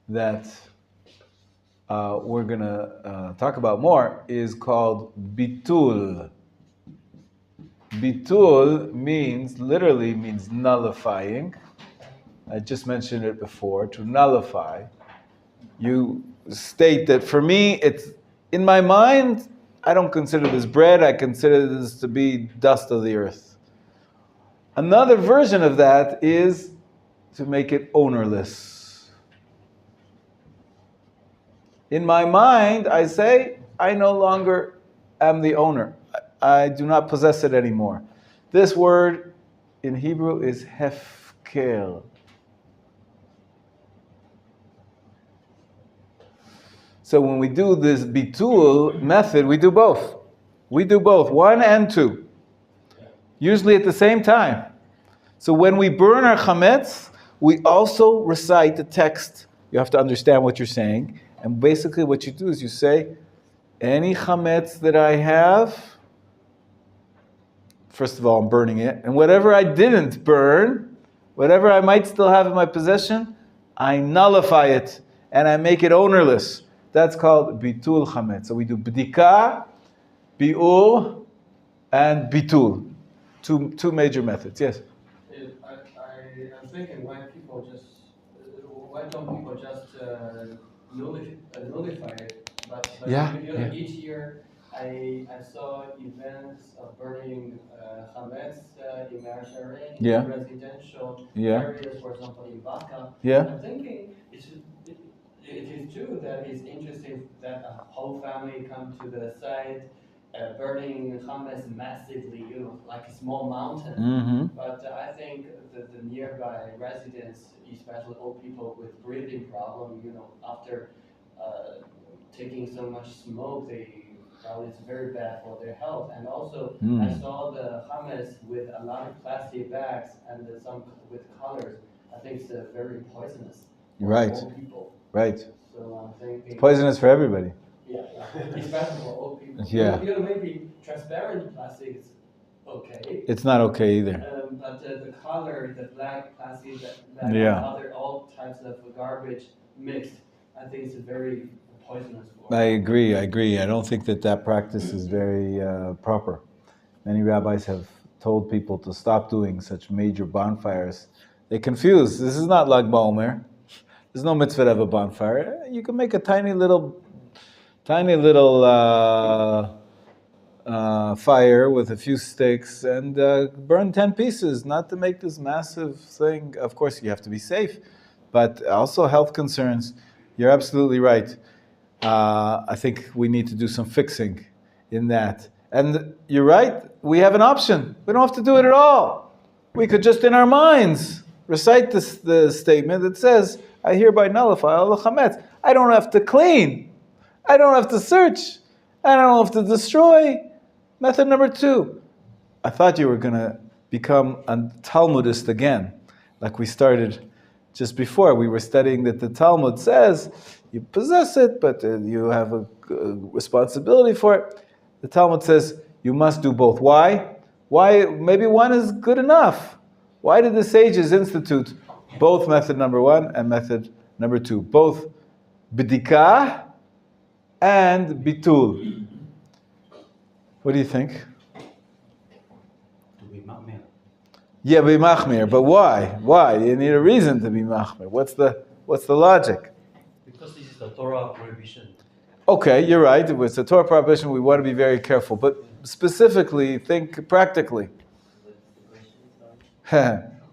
that we're going to talk about more is called bitul. Bitul literally means nullifying. I just mentioned it before, to nullify. You state that for me, it's in my mind, I don't consider this bread, I consider this to be dust of the earth. Another version of that is to make it ownerless. In my mind, I say, I no longer am the owner. I do not possess it anymore. This word in Hebrew is hefker. So when we do this bitul method, we do both. We do both, 1 and 2. Usually at the same time. So when we burn our chametz, we also recite the text. You have to understand what you're saying. And basically what you do is you say, any chametz that I have, first of all, I'm burning it. And whatever I didn't burn, whatever I might still have in my possession, I nullify it and I make it ownerless. That's called bitul chametz. So we do bdika, bi'ur, and bitul. Two major methods. Yes? I'm thinking why don't people just nullify it? But Yeah. Each year I saw events of burning hamids in Menachem, residential areas, for example in Baka. I'm thinking it is true that it's interesting that a whole family come to the site, burning hamids massively, like a small mountain. Mm-hmm. But I think the nearby residents, especially old people with breathing problem, after taking so much smoke, it's very bad for their health. And also, I saw the hamids with a lot of plastic bags and some with colors. I think it's very poisonous for old people. Right. So I'm thinking it's poisonous for everybody. Yeah, especially for old people. Yeah. Maybe transparent plastic is okay. It's not okay either. But the color, the black plastic, and all types of garbage mixed, I think it's very poisonous. I agree. I don't think that practice is very proper. Many rabbis have told people to stop doing such major bonfires. They confuse. This is not Lag BaOmer. There's no mitzvah to have a bonfire. You can make a tiny little fire with a few sticks and burn 10 pieces, not to make this massive thing. Of course, you have to be safe, but also health concerns. You're absolutely right. I think we need to do some fixing in that. And you're right, we have an option. We don't have to do it at all. We could just in our minds recite the statement that says, I hereby nullify all the chametz. I don't have to clean. I don't have to search. I don't know if to destroy. Method number 2. I thought you were going to become a Talmudist again, like we started just before. We were studying that the Talmud says you possess it, but you have a responsibility for it. The Talmud says you must do both. Why? Why? Maybe one is good enough. Why did the sages institute both method number 1 and method number 2? Both bidikah and bitul. What do you think? To be machmir. Yeah, be machmir, but why? Why? You need a reason to be machmir. What's the logic? Because this is the Torah prohibition. Okay, you're right. If it's a Torah prohibition, we want to be very careful. But specifically, think practically.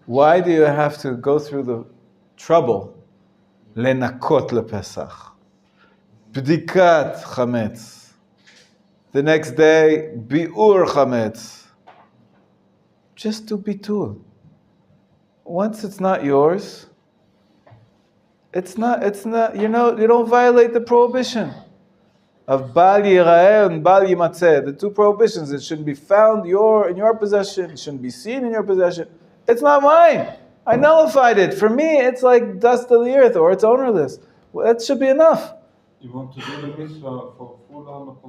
Why do you have to go through the trouble? Lenakot lePesach. Bdikat chametz. The next day, biur chametz. Just do bitul. Once it's not yours, it's not, you don't violate the prohibition of bal yira'eh and bal yimatzeh. The 2 prohibitions, it shouldn't be found in your possession, it shouldn't be seen in your possession. It's not mine. I nullified it. For me, it's like dust of the earth, or it's ownerless. Well, that should be enough. You want to do the mitzvah for full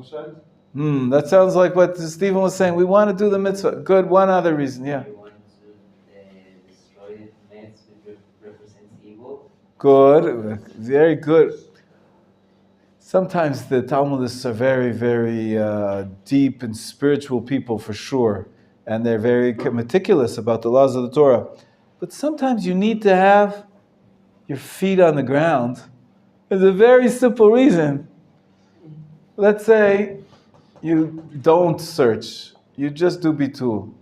100%? That sounds like what Stephen was saying. We want to do the mitzvah. Good. One other reason, yeah. You want to destroy the hamids, which represents evil. Good. Very good. Sometimes the Talmudists are very, very deep and spiritual people for sure. And they're very meticulous about the laws of the Torah. But sometimes you need to have your feet on the ground. There's a very simple reason. Let's say you don't search. You just do bitul.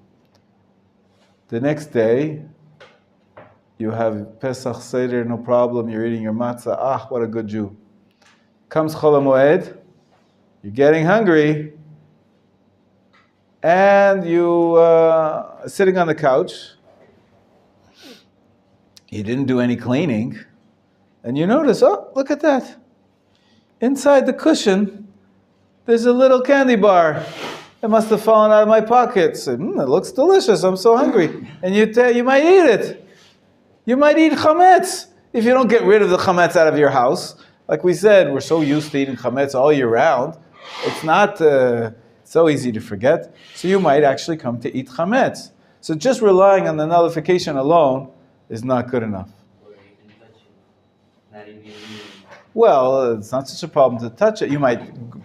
The next day, you have Pesach Seder, no problem. You're eating your matzah. Ah, what a good Jew. Comes Chol HaMoed. You're getting hungry. And you sitting on the couch. You didn't do any cleaning. And you notice, oh, look at that. Inside the cushion, there's a little candy bar. It must have fallen out of my pocket. So, it looks delicious. I'm so hungry. And you might eat it. You might eat chametz. If you don't get rid of the chametz out of your house. Like we said, we're so used to eating chametz all year round. It's not so easy to forget. So you might actually come to eat chametz. So just relying on the nullification alone is not good enough. Or you can touch it. Not even Well, it's not such a problem to touch it. You might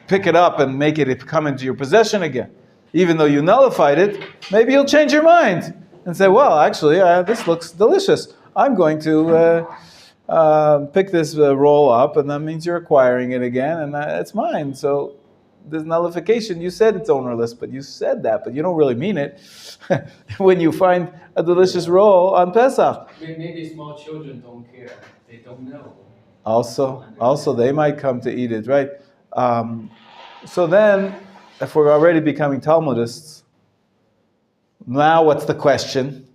pick it up and make it come into your possession again. Even though you nullified it, maybe you'll change your mind and say, well, actually, this looks delicious. I'm going to pick this roll up, and that means you're acquiring it again, and it's mine. So there's nullification. You said it's ownerless, but you said that, but you don't really mean it when you find a delicious roll on Pesach. Maybe small children don't care. They don't know. Also, they might come to eat it, right? So then, if we're already becoming Talmudists, now what's the question?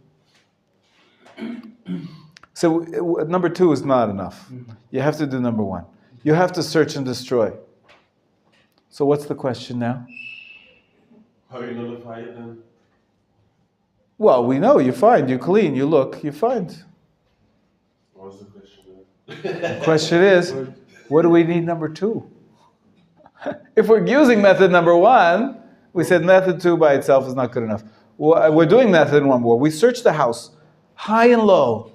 So number 2 is not enough. You have to do number 1. You have to search and destroy. So what's the question now? How you nullify it then? Well, we know, you find, you clean, you look, you find. What's the question The then? question is, what do we need number 2? If we're using method number 1, we said method 2 by itself is not good enough. We're doing method 1 more. We searched the house, high and low.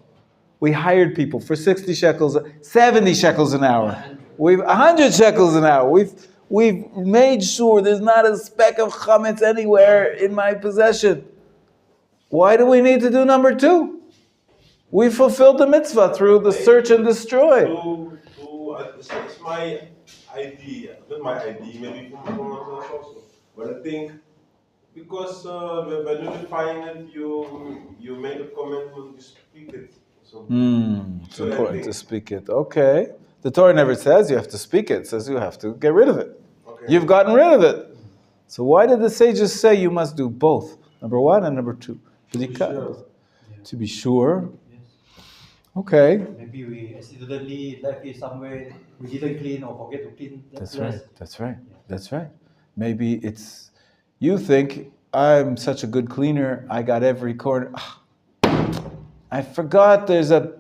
We hired people for 60 shekels, 70 shekels an hour. We've 100 shekels an hour. We've made sure there's not a speck of chametz anywhere in my possession. Why do we need to do number 2? We fulfilled the mitzvah through the search and destroy. It's my idea, not my idea, maybe from someone else also. But I think because when you define it, you make a comment when you speak it. It's important to speak it. Okay. The Torah never says you have to speak it. It says you have to get rid of it. Okay. You've gotten rid of it. So why did the sages say you must do both? Number 1 and number 2. To be sure. Yes. Okay. Maybe we accidentally left it somewhere. We didn't clean or forget to clean. That's right. Maybe it's, you think, I'm such a good cleaner, I got every corner. I forgot there's a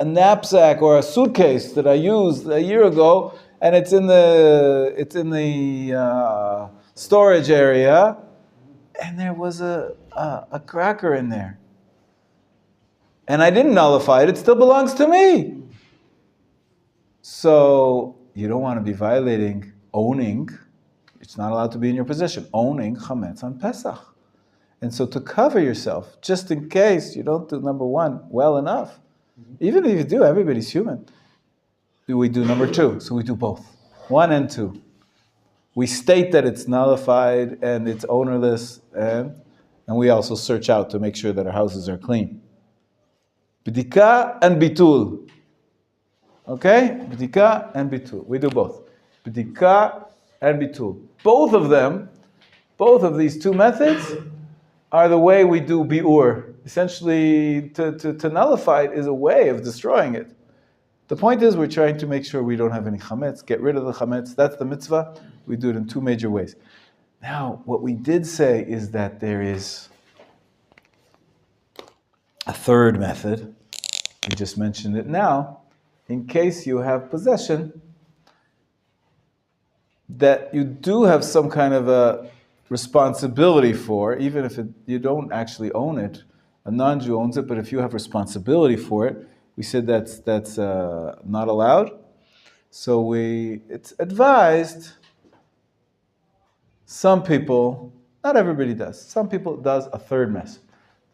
knapsack or a suitcase that I used a year ago, and it's in the storage area, and there was a cracker in there. And I didn't nullify it, it still belongs to me. So you don't want to be violating, owning, it's not allowed to be in your possession, owning chametz on Pesach. And so to cover yourself, just in case you don't do number one well enough, even if you do, everybody's human, we do number two, so we do both, 1 and 2. We state that it's nullified and it's ownerless, and we also search out to make sure that our houses are clean. B'dika and bitul. Okay? B'dika and bitul. We do both. B'dika and bitul. Both of these two methods are the way we do bi'ur. Essentially, to nullify it is a way of destroying it. The point is, we're trying to make sure we don't have any chametz, get rid of the chametz. That's the mitzvah. We do it in 2 major ways. Now, what we did say is that there is a third method. We just mentioned it now. In case you have possession, that you do have some kind of a responsibility for, even if you don't actually own it. A non-Jew owns it, but if you have responsibility for it, we said that's not allowed. So it's advised. Some people, not everybody does. Some people does a third method.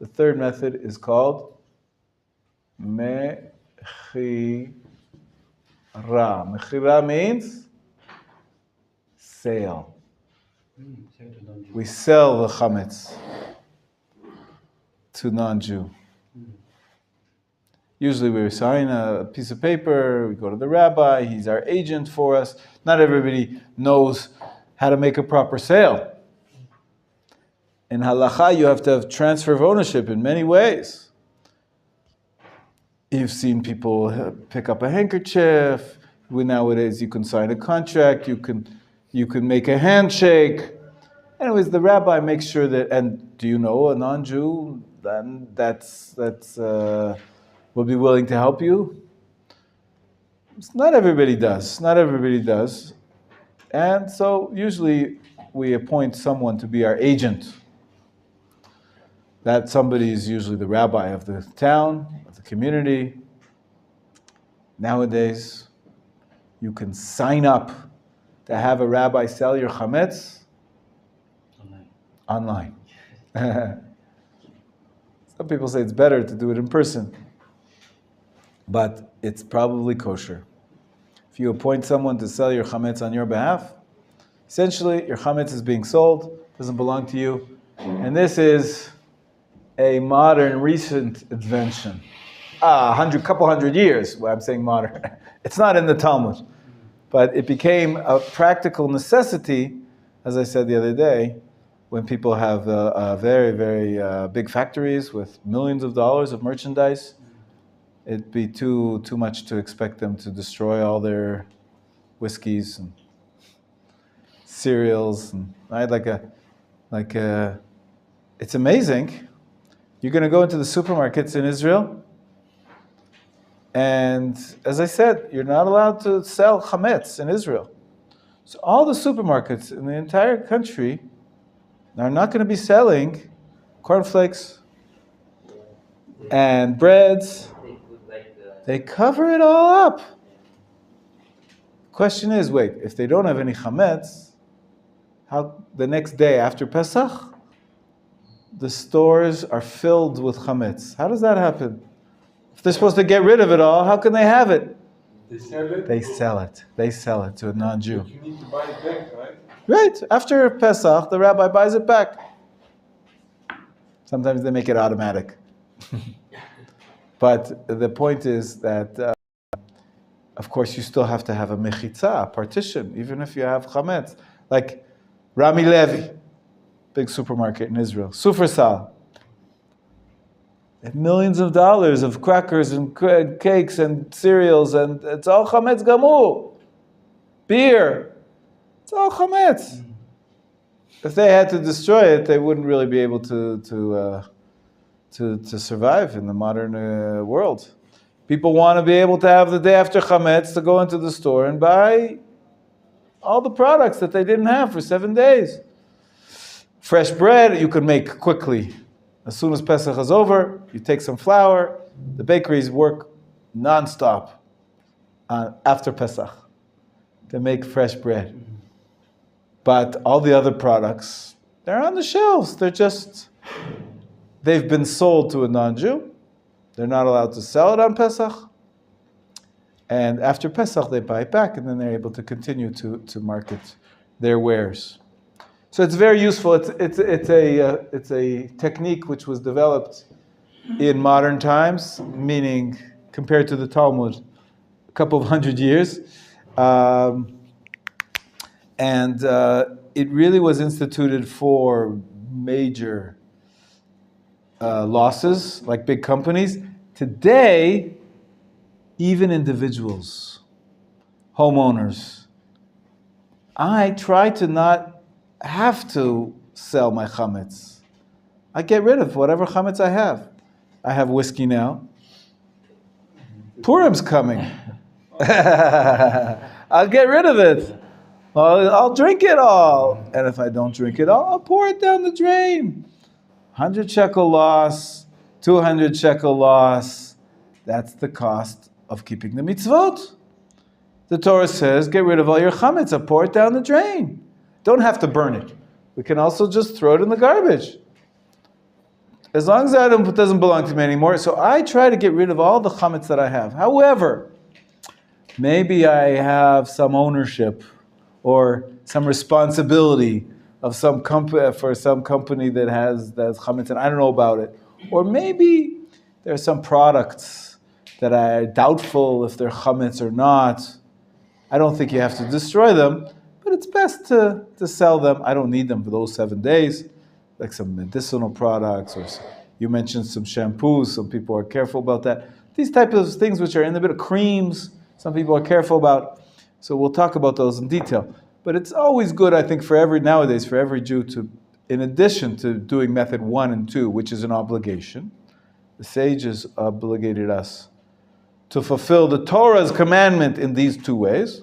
The third method is called mechira. Mechira means sale. We sell the chametz to non-Jew. Usually we sign a piece of paper, we go to the rabbi, he's our agent for us. Not everybody knows how to make a proper sale. In halacha, you have to have transfer of ownership in many ways. You've seen people pick up a handkerchief. Nowadays, you can sign a contract. You can make a handshake. Anyways, the rabbi makes sure that. And do you know a non-Jew? Then that's will be willing to help you. Not everybody does. Not everybody does. And so usually we appoint someone to be our agent. That somebody is usually the rabbi of the town, of the community. Nowadays, you can sign up to have a rabbi sell your chametz online. Some people say it's better to do it in person, but it's probably kosher. If you appoint someone to sell your chametz on your behalf, essentially your chametz is being sold, doesn't belong to you, and this is a modern, recent invention. Couple hundred years, well, I'm saying modern. It's not in the Talmud. But it became a practical necessity, as I said the other day, when people have very, very big factories with millions of dollars of merchandise. It'd be too much to expect them to destroy all their whiskeys and cereals. And right, it's amazing. You're going to go into the supermarkets in Israel, and as I said, you're not allowed to sell chametz in Israel. So all the supermarkets in the entire country are not going to be selling cornflakes and breads. They cover it all up. Question is, wait, if they don't have any chametz, how the next day after Pesach, the stores are filled with chametz? How does that happen? If they're supposed to get rid of it all, how can they have it? They sell it? They sell it to a non-Jew. You need to buy it back, right? Right. After Pesach, the rabbi buys it back. Sometimes they make it automatic. But the point is that, of course, you still have to have a mechitza, a partition, even if you have chametz. Like Rami Levi, big supermarket in Israel, Sufrsal. They have millions of dollars of crackers and cakes and cereals, and it's all chametz gamur. Beer. It's all chametz. if they had to destroy it, they wouldn't really be able to survive in the modern world. People want to be able to have the day after Chametz to go into the store and buy all the products that they didn't have for 7 days. Fresh bread you could make quickly. As soon as Pesach is over, you take some flour. The bakeries work non-stop after Pesach to make fresh bread. But all the other products, they're on the shelves. They've been sold to a non-Jew. They're not allowed to sell it on Pesach. And after Pesach, they buy it back, and then they're able to continue to market their wares. So it's very useful. It's a technique which was developed in modern times, meaning compared to the Talmud, a couple of hundred years. And it really was instituted for major losses, like big companies. Today, even individuals, homeowners, I try to not have to sell my hamids. I get rid of whatever hamids I have. I have whiskey now. Purim's coming. I'll get rid of it. I'll drink it all. And if I don't drink it all, I'll pour it down the drain. 100 shekel loss, 200 shekel loss. That's the cost of keeping the mitzvot. The Torah says, get rid of all your chametz, pour it down the drain. Don't have to burn it. We can also just throw it in the garbage. As long as that doesn't belong to me anymore. So I try to get rid of all the chametz that I have. However, maybe I have some ownership or some responsibility of some company that has chametz and I don't know about it. Or maybe there are some products that are doubtful if they're chametz or not. I don't think you have to destroy them, but it's best to sell them. I don't need them for those 7 days, like some medicinal products, or you mentioned some shampoos. Some people are careful about that. These types of things which are in a bit of creams, some people are careful about. So we'll talk about those in detail. But it's always good, I think, for every Jew to, in addition to doing method 1 and 2, which is an obligation, the sages obligated us to fulfill the Torah's commandment in these 2 ways.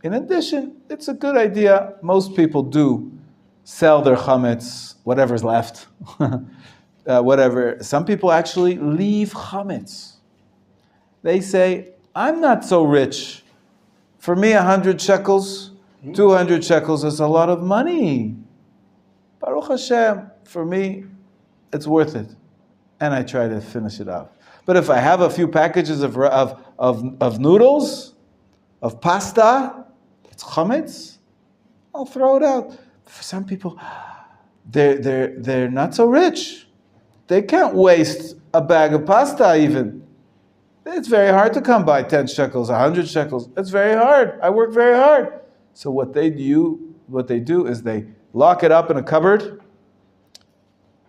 In addition, it's a good idea. Most people do sell their chametz, whatever's left, whatever. Some people actually leave chametz. They say, I'm not so rich. For me, 100 shekels, 200 shekels is a lot of money. Baruch Hashem, for me, it's worth it. And I try to finish it off. But if I have a few packages of noodles, of pasta, it's chametz, I'll throw it out. For some people, they're not so rich. They can't waste a bag of pasta even. It's very hard to come by 10 shekels, 100 shekels. It's very hard. I work very hard. So what they do is they lock it up in a cupboard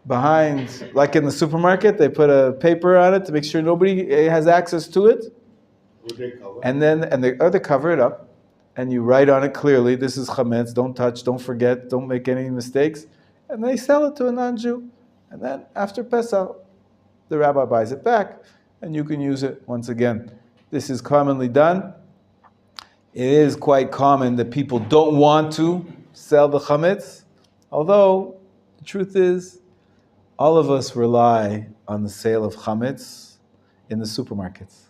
behind, like in the supermarket, they put a paper on it to make sure nobody has access to it. Would they cover? And they cover it up, and you write on it clearly, this is chametz, don't touch, don't forget, don't make any mistakes. And they sell it to a non-Jew. And then after Pesach, the rabbi buys it back, and you can use it once again. This is commonly done. It is quite common that people don't want to sell the chametz, although the truth is, all of us rely on the sale of chametz in the supermarkets.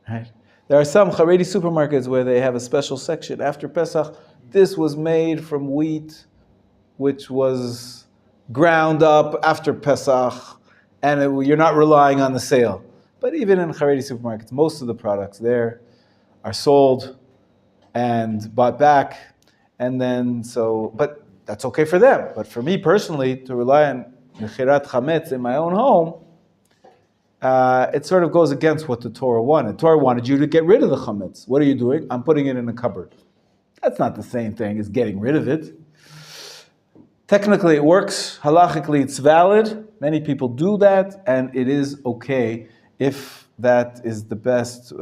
Right? There are some Haredi supermarkets where they have a special section after Pesach. This was made from wheat, which was ground up after Pesach, and you're not relying on the sale. But even in Haredi supermarkets, most of the products there are sold and bought back, and then but that's okay for them. But for me personally, to rely on mechirat chametz in my own home, it sort of goes against what the Torah wanted. The Torah wanted you to get rid of the chametz. What are you doing? I'm putting it in a cupboard. That's not the same thing as getting rid of it. Technically it works. Halachically it's valid. Many people do that, and it is okay if that is the best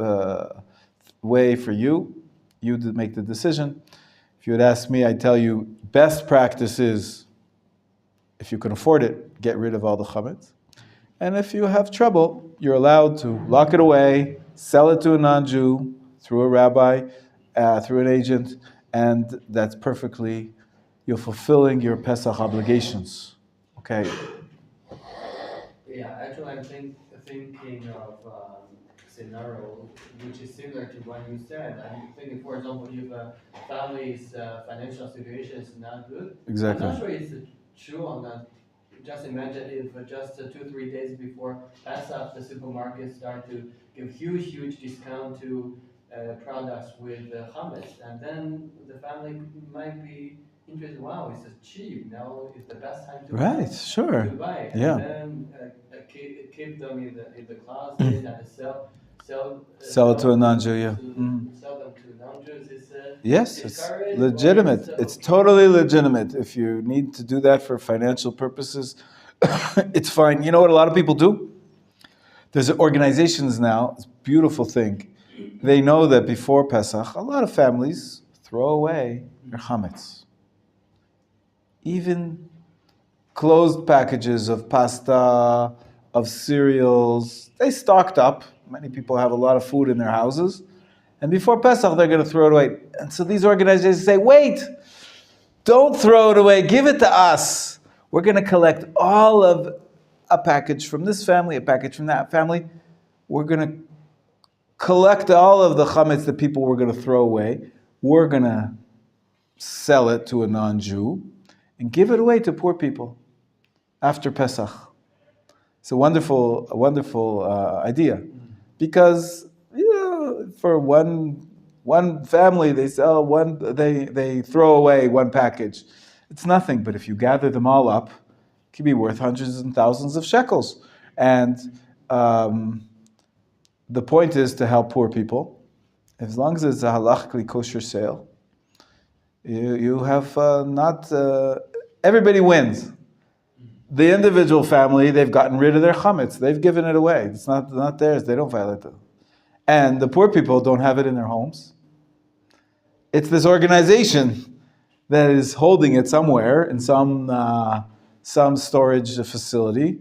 way for you to make the decision. If you would ask me, I'd tell you best practice is, if you can afford it, get rid of all the hamids. And if you have trouble, you're allowed to lock it away, sell it to a non-Jew, through a rabbi, through an agent, and that's perfectly, you're fulfilling your Pesach obligations. Okay. Yeah, actually, I'm thinking of scenario which is similar to what you said. I'm thinking, for example, if a family's financial situation is not good. Exactly. I'm not sure it's true or not. Just imagine if just 2-3 days before Pesach, the supermarkets start to give huge discount to products with hamids, and then the family might be interested. Wow, it's cheap. Now is the best time to Right, sure. to buy. And Yeah. then keep them in the closet and Sell it to a non-Jew, yeah. Sell them to non-Jews. Yes, it's discouraged, legitimate. or It's totally legitimate. If you need to do that for financial purposes, it's fine. You know what a lot of people do? There's organizations now, it's a beautiful thing. They know that before Pesach, a lot of families throw away their hamids. Even closed packages of pasta, of cereals, they stocked up. Many people have a lot of food in their houses. And before Pesach, they're going to throw it away. And so these organizations say, wait, don't throw it away, give it to us. We're going to collect all of a package from this family, a package from that family. We're going to collect all of the chametz that people were going to throw away. We're going to sell it to a non-Jew and give it away to poor people after Pesach. It's a wonderful idea. Because for one family, they sell one, they throw away one package. It's nothing, but if you gather them all up, it can be worth hundreds and thousands of shekels. And the point is to help poor people. As long as it's a halachically kosher sale, you have everybody wins. The individual family, they've gotten rid of their chametz. They've given it away. It's not theirs. They don't violate it. And the poor people don't have it in their homes. It's this organization that is holding it somewhere in some storage facility,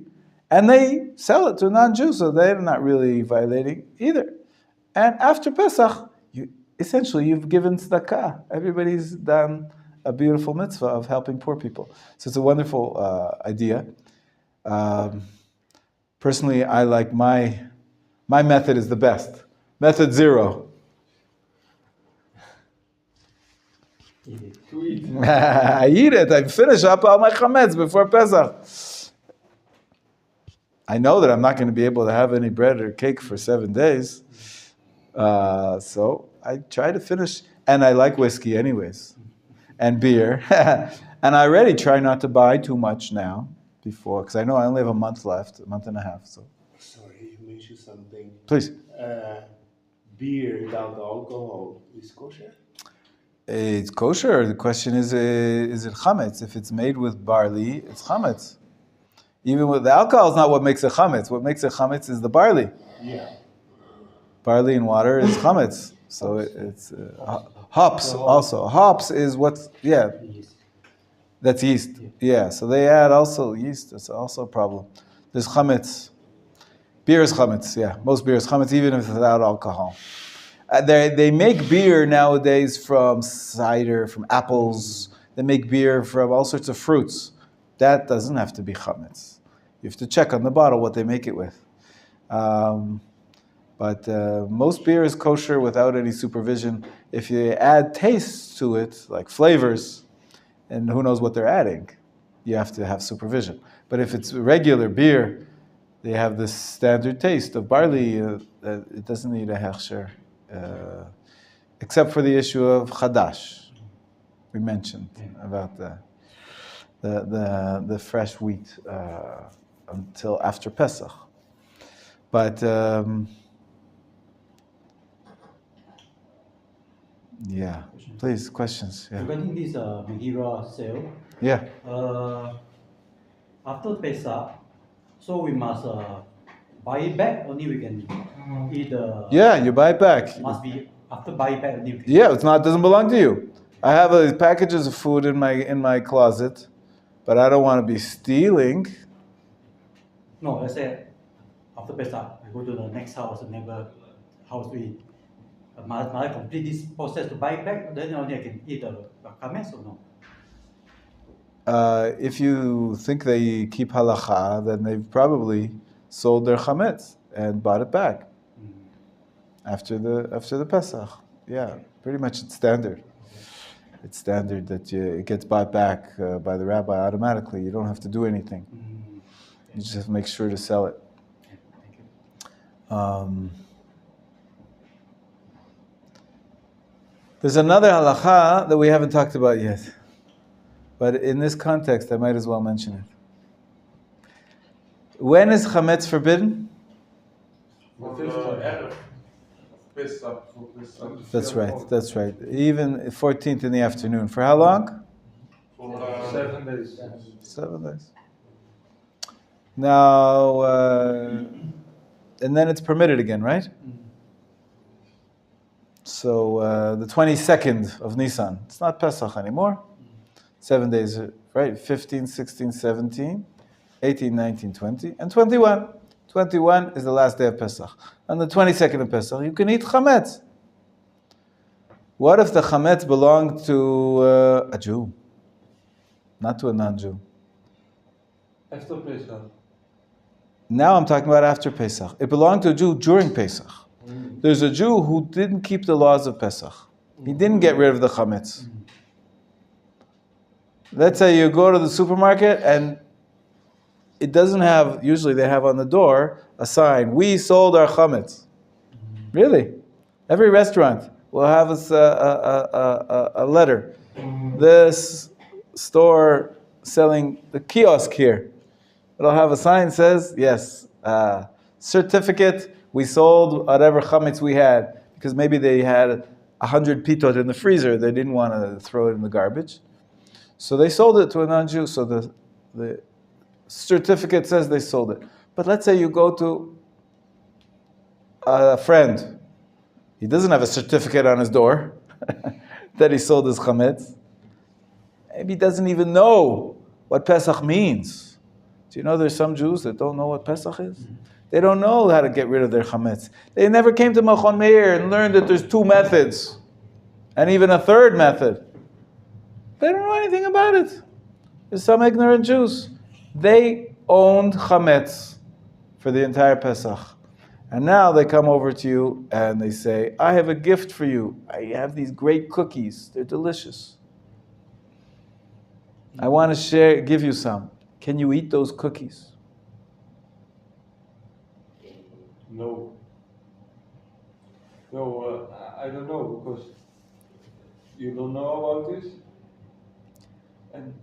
and they sell it to a non-Jew, so they're not really violating either. And after Pesach, you've given tzedakah. Everybody's done a beautiful mitzvah of helping poor people. So it's a wonderful idea. Personally, I like my method is the best. Method 0. I eat it. I finish up all my chametz before Pesach. I know that I'm not going to be able to have any bread or cake for 7 days. So I try to finish. And I like whiskey anyways. And beer. And I already try not to buy too much now before, because I know I only have a month left, a month and a half. So. Sorry, you mentioned something. Please. Beer without alcohol is kosher? It's kosher. The question is it chametz? If it's made with barley, it's chametz. Even with the alcohol is not what makes it chametz. What makes it chametz is the barley. Yeah. Barley and water is chametz. So it's hops also. Hops is that's yeast. Yeah. So they add also yeast. That's also a problem. There's chametz. Beer is chametz. Yeah. Most beer is chametz, even if it's without alcohol. They make beer nowadays from cider, from apples. They make beer from all sorts of fruits. That doesn't have to be chametz. You have to check on the bottle what they make it with. But most beer is kosher without any supervision. If you add tastes to it, like flavors, and who knows what they're adding, you have to have supervision. But if it's regular beer, they have this standard taste of barley. It doesn't need a hechsher. Except for the issue of chadash, we mentioned about the fresh wheat until after Pesach. But yeah, please, questions. Yeah. Regarding this Megira sale, Yeah. after Pesach, so we must buy it back, only we can eat Yeah, you buy it back. Must be after buy it back, only we can Yeah, it doesn't belong to you. I have packages of food in my closet, but I don't want to be stealing. No, let's say after Pesach, I go to the next house, neighbor house to eat. Must I complete this process to buy back? Then only I can eat the hamids or no? If you think they keep halacha, then they've probably sold their hamids and bought it back after the Pesach. Yeah, pretty much it's standard. It's standard that it gets bought back by the rabbi automatically. You don't have to do anything. You just have to make sure to sell it. There's another halacha that we haven't talked about yet. But in this context, I might as well mention it. When is chametz forbidden? That's right. Even 14th in the afternoon. For how long? 7 days. 7 days. Now, and then it's permitted again, right? So the 22nd of Nisan, it's not Pesach anymore. 7 days, right? 15, 16, 17, 18, 19, 20, and 21. 21 is the last day of Pesach. On the 22nd of Pesach, you can eat chametz. What if the chametz belonged to a Jew, not to a non-Jew? After Pesach. Now I'm talking about after Pesach. It belonged to a Jew during Pesach. There's a Jew who didn't keep the laws of Pesach. He didn't get rid of the chametz. Let's say you go to the supermarket and it doesn't have, usually they have on the door a sign, we sold our chametz. Really? Every restaurant will have a letter. This store selling the kiosk here, it'll have a sign that says, yes, certificate, we sold whatever chametz we had, because maybe they had 100 pitot in the freezer, they didn't want to throw it in the garbage. So they sold it to a non-Jew, so the certificate says they sold it. But let's say you go to a friend, he doesn't have a certificate on his door that he sold his chametz. Maybe he doesn't even know what Pesach means. Do you know there's some Jews that don't know what Pesach is? They don't know how to get rid of their chametz. They never came to Machon Meir and learned that there's 2 methods, and even a 3rd method. They don't know anything about it. There's some ignorant Jews. They owned chametz for the entire Pesach. And now they come over to you and they say, I have a gift for you. I have these great cookies. They're delicious. I want to give you some. Can you eat those cookies? No. I don't know, because you don't know about this. And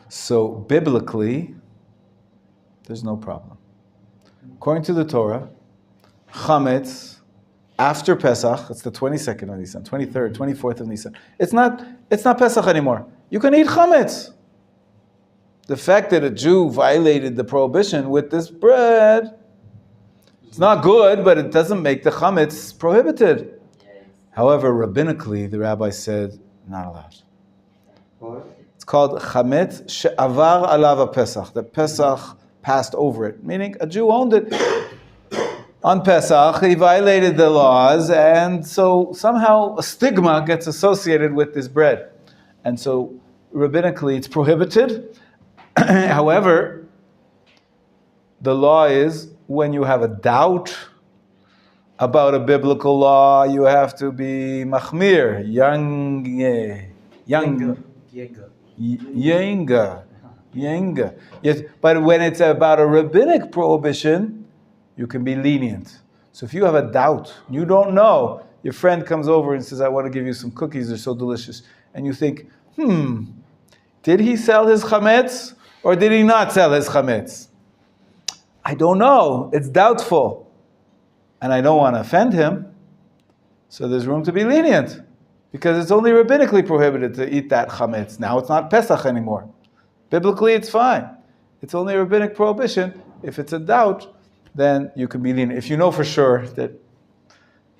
So biblically, there's no problem. According to the Torah, chametz after Pesach, it's the 22nd of Nisan, 23rd, 24th of Nisan. It's not Pesach anymore. You can eat chametz. The fact that a Jew violated the prohibition with this bread, it's not good, but it doesn't make the chametz prohibited. However, rabbinically, the rabbi said, not allowed. what? It's called chametz she'avar alav Pesach. The Pesach passed over it, meaning a Jew owned it. On Pesach, he violated the laws, and so somehow a stigma gets associated with this bread. And so, rabbinically, it's prohibited. However, the law is when you have a doubt about a biblical law, you have to be machmir, younger. Yes, but when it's about a rabbinic prohibition, you can be lenient. So if you have a doubt, you don't know, your friend comes over and says, I want to give you some cookies, they're so delicious. And you think, did he sell his chametz or did he not sell his chametz? I don't know, it's doubtful. And I don't want to offend him, so there's room to be lenient. Because it's only rabbinically prohibited to eat that chametz. Now it's not Pesach anymore. Biblically it's fine. It's only a rabbinic prohibition. If it's a doubt, then you can be lenient. If you know for sure that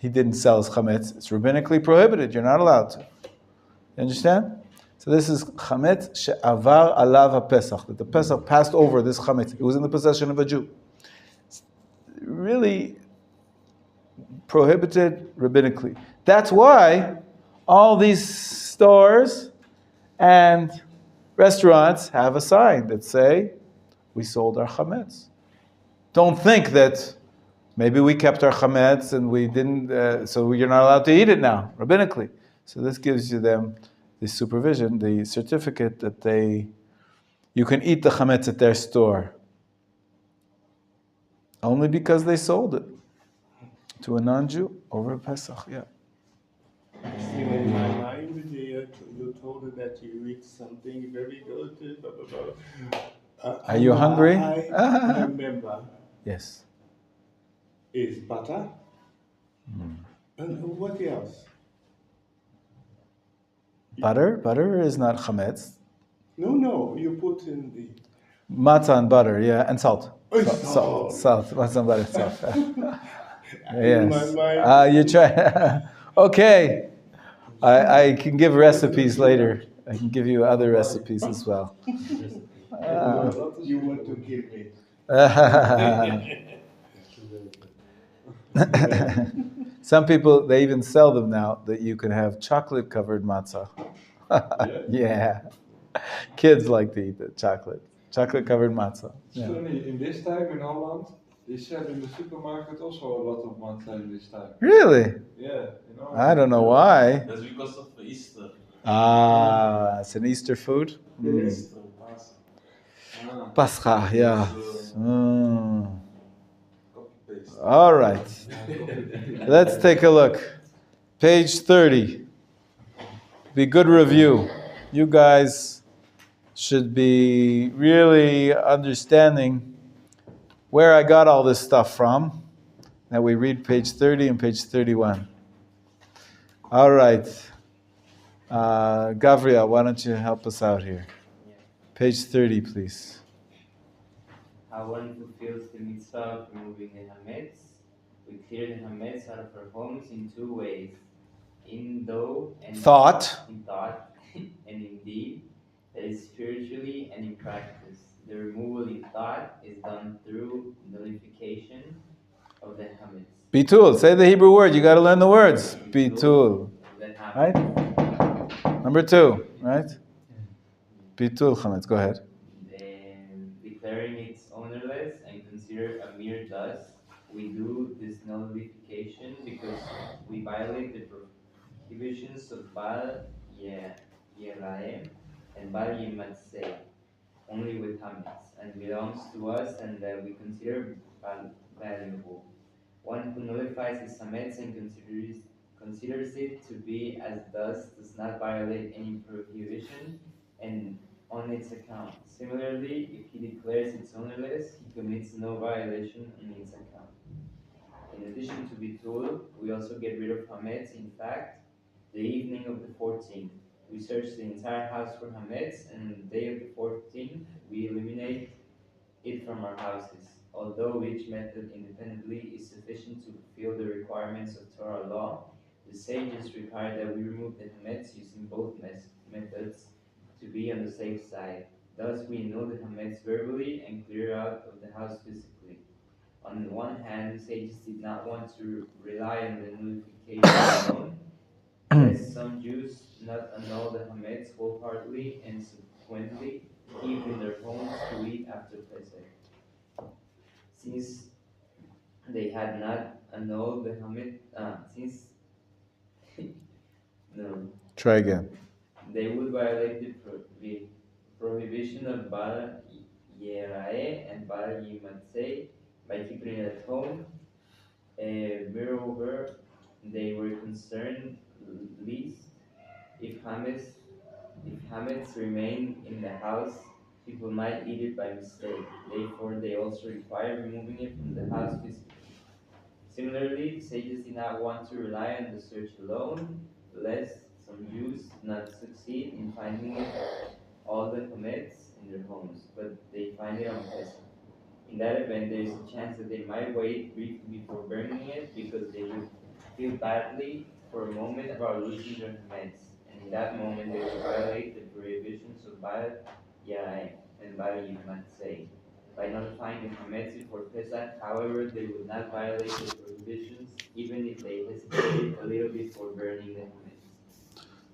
he didn't sell his chametz. It's rabbinically prohibited. You're not allowed to. You understand? So this is chametz she'avar alav Pesach. That the Pesach passed over this chametz. It was in the possession of a Jew. It's really prohibited rabbinically. That's why all these stores and restaurants have a sign that say, we sold our chametz. Don't think that maybe we kept our chametz and we didn't, so you're not allowed to eat it now, rabbinically. So this gives you them the supervision, the certificate that you can eat the chametz at their store. Only because they sold it to a non-Jew over a Pesach, yeah. See, in my mind, you told her that you eat something very good. Blah, blah, blah. Are you hungry? I remember. Yes. Is butter. And what else? Butter? Butter is not chametz. No, you put in the... Matzah and butter, yeah, and salt. Salt. Salt. Matzah and butter, salt. In my Yes. mind... You try. Okay. I can give recipes later. I can give you other recipes as well. You want to kill me. Some people, they even sell them now that you can have chocolate covered matzah. Yeah. Kids like to eat the chocolate covered matzah. Yeah. Funny, in this time in Holland, they sell in the supermarket also a lot of matzah in this time. Really? Yeah, I don't know why. That's because of Easter. It's an Easter food? Easter, Pascha, yeah. All right. Let's take a look. Page 30. Be good review. You guys should be really understanding where I got all this stuff from. Now we read page 30 and page 31. All right. Gavriel, why don't you help us out here? Page 30, please. How one fulfills the mitzvah of removing the hamids. We clear the hamids out of our homes in two ways. In thought and in deed, that is spiritually and in practice. The removal in thought is done through nullification of the hamids. Bitul, say the Hebrew word. You got to learn the words. Bitul. Right? Number 2, right? Bitul chametz. Go ahead. Declaring it's ownerless and consider a mere dust. We do this nullification because we violate the prohibitions of Bal Yeraim and Bal Yimatzeh only with hamids, and belongs to us and that we consider valuable. One who nullifies his hamids and considers it to be as dust does not violate any prohibition and on its account. Similarly, if he declares it's ownerless, he commits no violation on its account. In addition to bitul, we also get rid of hamids. In fact, the evening of the 14th, we search the entire house for hamids, and on the day of the 14th, we eliminate it from our houses. Although each method independently is sufficient to fulfill the requirements of Torah law, the sages require that we remove the hamids using both methods to be on the safe side. Thus, we annul the hamids verbally and clear out of the house physically. On the one hand, the sages did not want to rely on the nullification alone, lest some Jews not annul the hamids wholeheartedly and subsequently keep in their homes to eat after Pesach. Since they had not annulled the hamid, no. Try again. They would violate the prohibition of Bal Yerae and Bal Yimatzeh by keeping it at home. Moreover, they were concerned least if hamids remain in the house, people might eat it by mistake. Therefore, they also require removing it from the house physically. Similarly, sages did not want to rely on the search alone, lest some Jews not succeed in finding it all the hamids in their homes, but they find it on Pesach. In that event, there is a chance that they might wait briefly before burning it because they would feel badly for a moment about losing their hamids, and in that moment they will violate the prohibitions of Baal Yael and Baal Yimatzei. By notifying the hamids before Pesach, however, they would not violate the prohibitions, even if they hesitated a little before burning the hamids.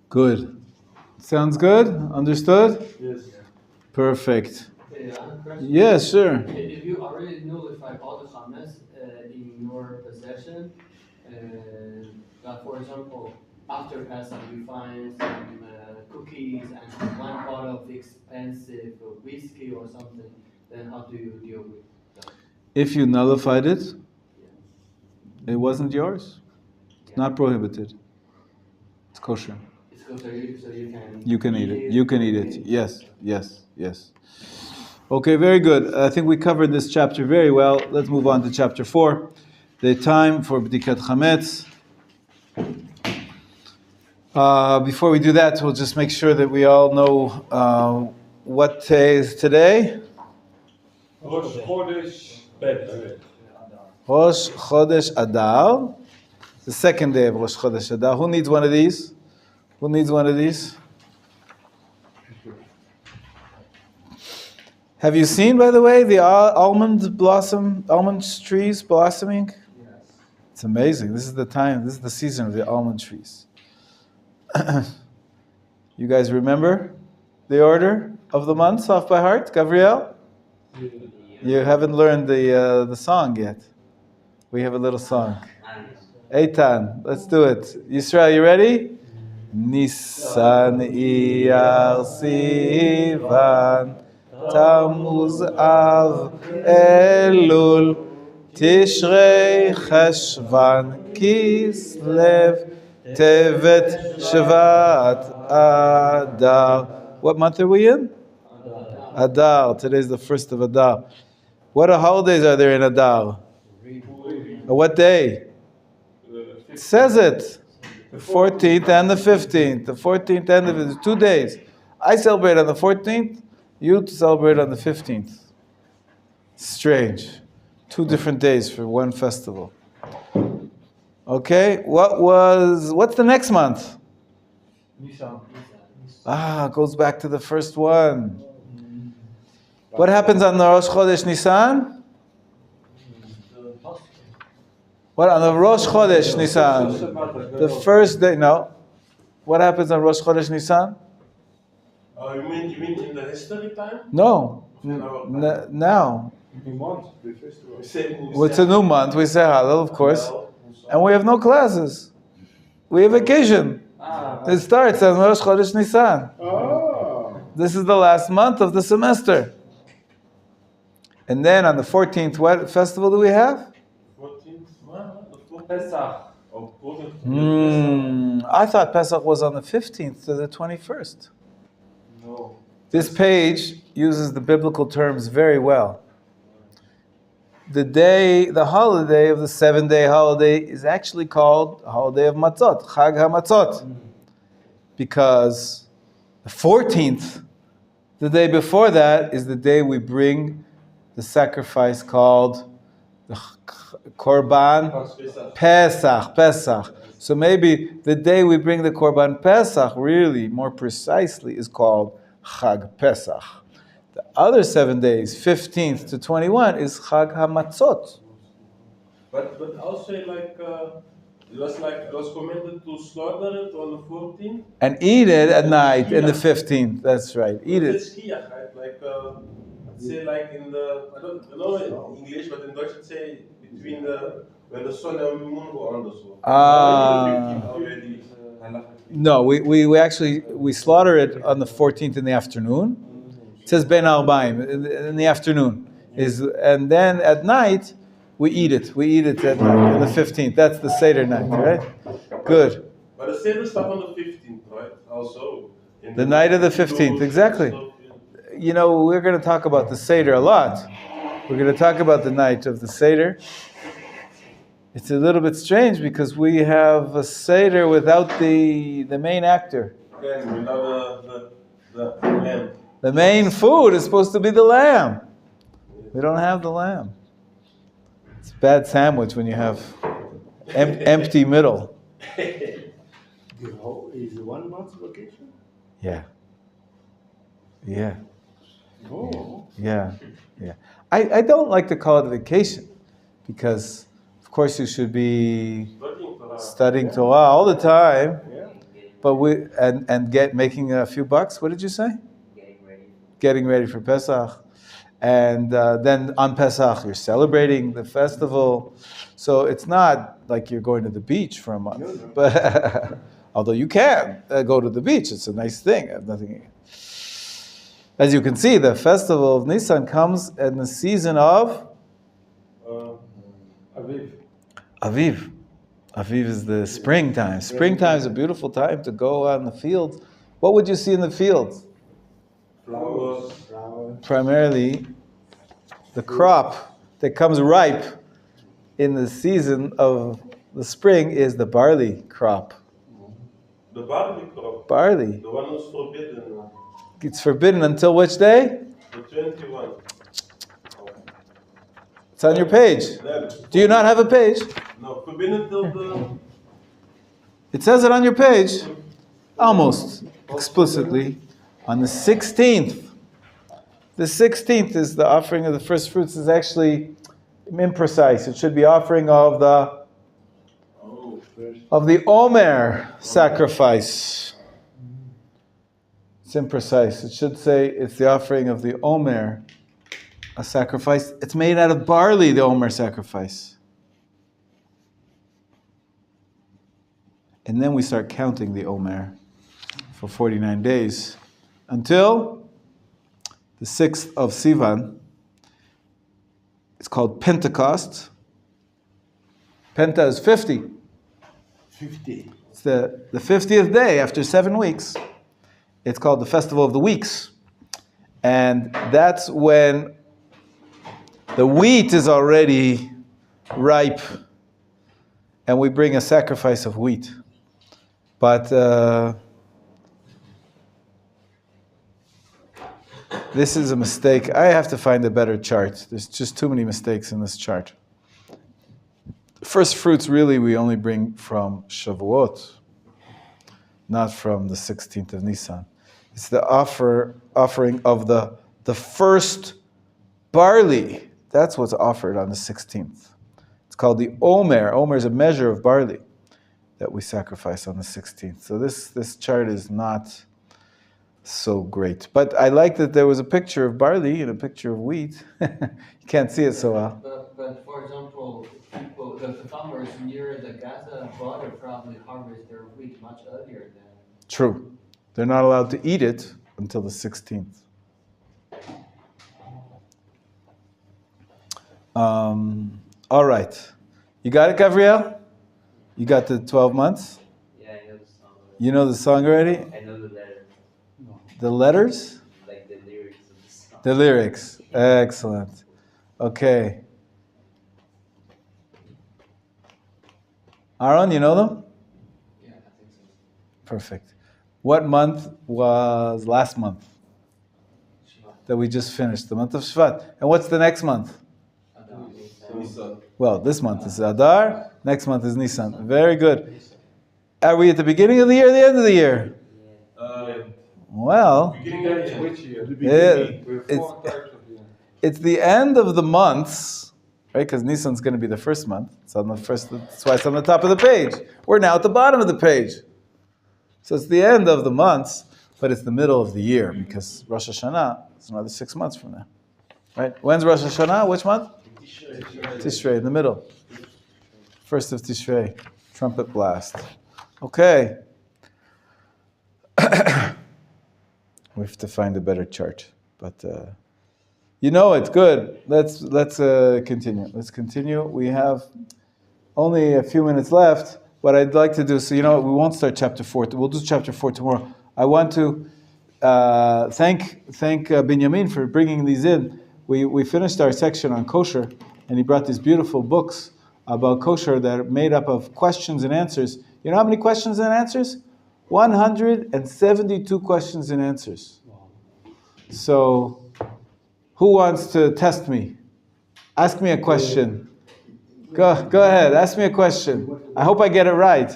Good. Sounds good? Understood? Yes. Perfect. Yeah, question. Yes, sure. If you already notify all the hamids in your possession, like for example, after Pesach you find some cookies and one bottle of expensive whiskey or something, then how do you deal with that? If you nullified it, it wasn't yours. It's not prohibited. It's kosher. It's good, so you can. You can eat it. You can eat it. Yes, yes, yes. Okay, very good. I think we covered this chapter very well. Let's move on to chapter 4. The time for Bdikat Chametz. Before we do that, we'll just make sure that we all know what day is today. Rosh Chodesh Bet. Rosh Chodesh Adar. The second day of Rosh Chodesh Adar. Who needs one of these? Who needs one of these? Have you seen, by the way, the almond trees blossoming? Yes. It's amazing. This is the time, this is the season of the almond trees. You guys remember the order of the months off by heart, Gabriel? You haven't learned the song yet. We have a little song. Eitan, let's do it. Yisrael, you ready? Nisan, Iyar, Sivan, Tammuz, Av, Elul, Tishrei, Cheshvan, Kislev, Tevet, Shvat, Adar. What month are we in? Adar. Today's the first of Adar. What holidays are there in Adar? What day? It says it. The 14th and the 15th. The 14th and the 15th. 2 days. I celebrate on the 14th. You celebrate on the 15th. Strange. 2 different days for one festival. Okay, what's the next month? Nisan. Goes back to the first one. What happens on the Rosh Chodesh Nisan? What on the Rosh Chodesh Nisan? The first day, no. What happens on Rosh Chodesh Nisan? You mean in the history time? No. Now. New month, the festival. Well, it's a new month. We say Hallel, of course. And we have no classes. We have vacation. It starts on Rosh Chodesh Nisan. This is the last month of the semester. And then on the 14th, what festival do we have? 14th? Pesach. I thought Pesach was on the 15th to the 21st. No. This page uses the biblical terms very well. The holiday of the 7-day holiday is actually called the holiday of Matzot, Chag HaMatzot. Because the 14th, the day before that, is the day we bring the sacrifice called the Korban Pesach. So maybe the day we bring the Korban Pesach, really, more precisely, is called Chag Pesach. The other 7 days, 15th to 21, is Chag HaMatzot. But also it was commanded to slaughter it on the 14th. And eat it at night in the 15th. That's right. Eat it. It's Skiach, right? Say like in the, I don't know in English, but in Dutch it say between when the sun and moon go under. So already. No, we actually slaughter it on the 14th in the afternoon. It says Ben Arbaim in the afternoon. And then at night we eat it. We eat it at night on the 15th. That's the Seder night, right? Good. But the Seder stuff on the 15th, right? Also. The night of the 15th, exactly. You know, we're going to talk about the Seder a lot. We're going to talk about the night of the Seder. It's a little bit strange because we have a Seder without the main actor. Again, without the lamb. The main food is supposed to be the lamb. We don't have the lamb. It's a bad sandwich when you have empty middle. The whole is 1 month vacation? Yeah. Yeah. Oh. Yeah. Yeah. I don't like to call it a vacation because, of course, you should be studying Torah all the time. Yeah. But making a few bucks. What did you say? Getting ready for Pesach, and then on Pesach you're celebrating the festival. So it's not like you're going to the beach for a month. No. But although you can go to the beach, it's a nice thing. I have nothing. As you can see, the festival of Nisan comes in the season of Aviv. Aviv. Aviv is the springtime. Springtime is a beautiful time to go out in the fields. What would you see in the fields? Flowers. Primarily, the crop that comes ripe in the season of the spring is the barley crop. The barley crop. Barley. The one who's forbidden. It's forbidden until which day? The 21. It's on your page. Do you not have a page? No, forbidden till the... It says it on your page, almost explicitly, on the 16th. The 16th is the offering of the first fruits. Is actually imprecise. It should be offering of the Omer sacrifice. It's imprecise. It should say it's the offering of the Omer, a sacrifice. It's made out of barley, the Omer sacrifice. And then we start counting the Omer for 49 days until the 6th of Sivan. It's called Pentecost. Penta is 50. 50. It's the 50th day after 7 weeks. It's called the Festival of the Weeks. And that's when the wheat is already ripe and we bring a sacrifice of wheat. But this is a mistake. I have to find a better chart. There's just too many mistakes in this chart. First fruits, really, we only bring from Shavuot, not from the 16th of Nisan. It's the offering of the first barley. That's what's offered on the 16th. It's called the Omer. Omer is a measure of barley that we sacrifice on the 16th. So this chart is not so great. But I like that there was a picture of barley and a picture of wheat. You can't see it so well. But for example, people, the farmers near the Gaza border probably harvest their wheat much earlier than... True. They're not allowed to eat it until the 16th. All right. You got it, Gabriel? You got the 12 months? Yeah, I know the song already. You know the song already? I know the letter. The letters? Like the lyrics of the song. The lyrics. Excellent. Okay. Aaron, you know them? Yeah, I think so. Perfect. What month was last month that we just finished? The month of Shvat. And what's the next month? Nisan. Well, this month is Adar. Next month is Nisan. Very good. Are we at the beginning of the year or the end of the year? Well, Beginning of the Which year? it's the end of the months, right? Because Nisan's going to be the first month. It's on the first. That's why it's on the top of the page. We're now at the bottom of the page. So it's the end of the months, but it's the middle of the year because Rosh Hashanah is another 6 months from now, right? When's Rosh Hashanah? Which month? Tishrei, in the middle. First of Tishrei, trumpet blast. Okay. We have to find a better chart, but it's good. Let's continue. Let's continue. We have only a few minutes left. What I'd like to do, so we won't start chapter 4. We'll do chapter 4 tomorrow. I want to thank Binyamin for bringing these in. We finished our section on kosher, and he brought these beautiful books about kosher that are made up of questions and answers. You know how many questions and answers? 172 questions and answers. So, who wants to test me? Ask me a question. Go ahead. Ask me a question. I hope I get it right.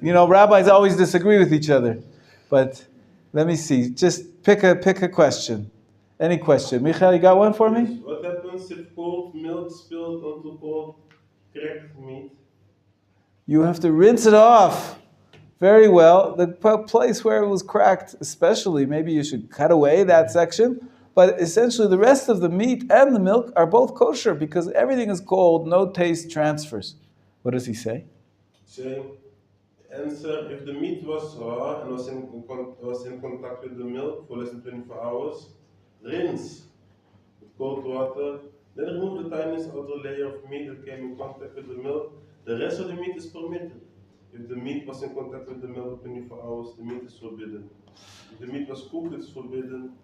You know, rabbis always disagree with each other, but let me see. Just pick a question. Any question. Michael, you got one for me? What happens if cold milk spilled onto cold cracked meat? You have to rinse it off very well. The place where it was cracked, especially, maybe you should cut away that section. But essentially, the rest of the meat and the milk are both kosher because everything is cold, no taste transfers. What does he say? Same answer. If the meat was raw and was in contact with the milk for less than 24 hours, rinse with cold water. Then remove the tiniest outer layer of meat that came in contact with the milk. The rest of the meat is permitted. If the meat was in contact with the milk for 24 hours, the meat is forbidden. If the meat was cooked, it's forbidden.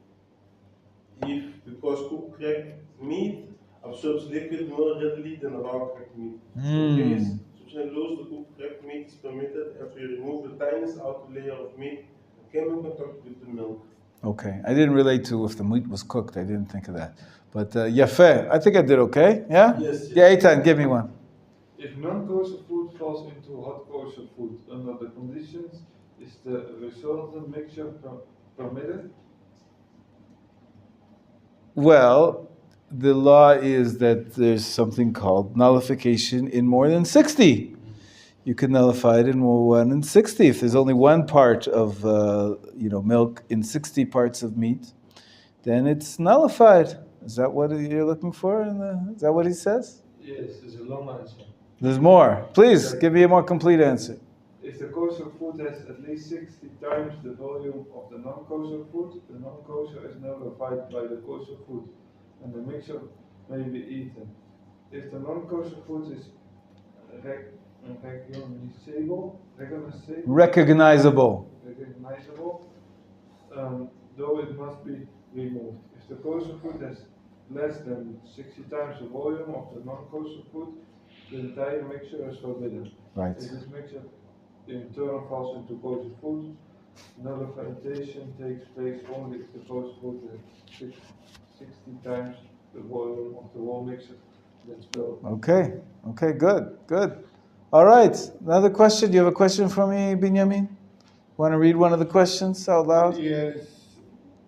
Because cooked cracked meat absorbs liquid more readily than raw cracked meat. Okay, so loose the cooked cracked meat is permitted after you remove the tiniest outer layer of meat that came in contact with the milk. Okay, I didn't relate to if the meat was cooked. I didn't think of that. But Yafeh, I think I did okay. Yeah? Yes. Yeah, Eitan, give me one. If non-kosher food falls into hot kosher food under the conditions, is the resultant mixture permitted? Well, the law is that there's something called nullification in more than 60. You can nullify it in 1 in 60. If there's only one part of milk in 60 parts of meat, then it's nullified. Is that what you're looking for? Is that what he says? Yes, it's a long answer. There's more. Please, give me a more complete answer. If the kosher food has at least 60 times the volume of the non-kosher food, the non-kosher is nullified by the kosher food, and the mixture may be eaten. If the non-kosher food is recognizable, though it must be removed. If the kosher food has less than 60 times the volume of the non-kosher food, the entire mixture is forbidden. Right. If this mixture in turn falls into kosher food, nullification takes place only if the kosher food has 60 times the volume of the whole mixture that's spilled. Okay, good. All right, another question. Do you have a question for me, Binyamin? Want to read one of the questions out loud? Yes.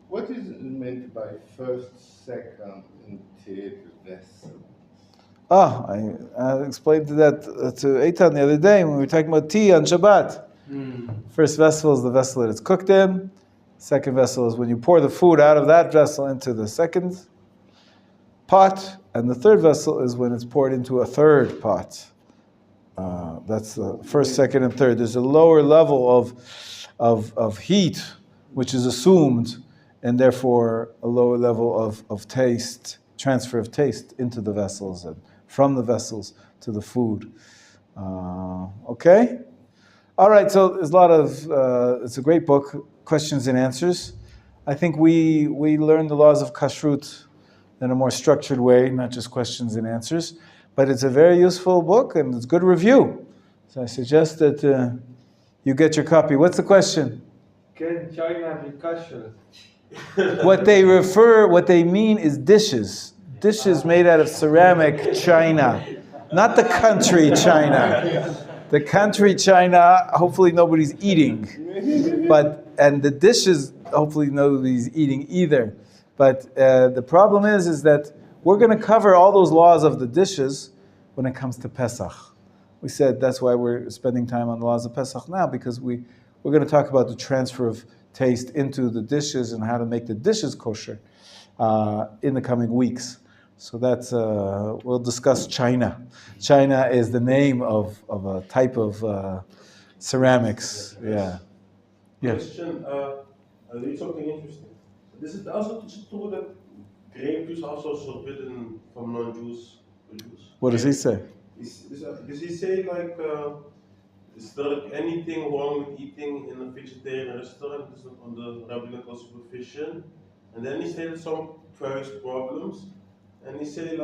What is meant by first, second, and third vessel? I explained that to Eitan the other day when we were talking about tea on Shabbat. First vessel is the vessel that it's cooked in. Second vessel is when you pour the food out of that vessel into the second pot. And the third vessel is when it's poured into a third pot. That's the first, second, and third. There's a lower level of heat, which is assumed, and therefore a lower level of taste, transfer of taste into the vessels and from the vessels to the food. Okay? All right, so there's a lot of, it's a great book, questions and answers. I think we learn the laws of kashrut in a more structured way, not just questions and answers. But it's a very useful book and it's good review. So I suggest that you get your copy. What's the question? Can China be kosher? What they mean is dishes. Dishes made out of ceramic china. Not the country China. The country China, hopefully nobody's eating. And the dishes, hopefully nobody's eating either. But the problem is that we're going to cover all those laws of the dishes when it comes to Pesach. We said that's why we're spending time on the laws of Pesach now, because we're going to talk about the transfer of taste into the dishes and how to make the dishes kosher in the coming weeks. So that's, we'll discuss china. China is the name of a type of ceramics. Yes. Yeah. Question, I read something interesting. Is it also true that grape juice also is forbidden from non-Jews? What does he say? Does he say like, is there anything wrong with eating in a vegetarian restaurant on the rabbinical supervision? And then he said some various problems, and he said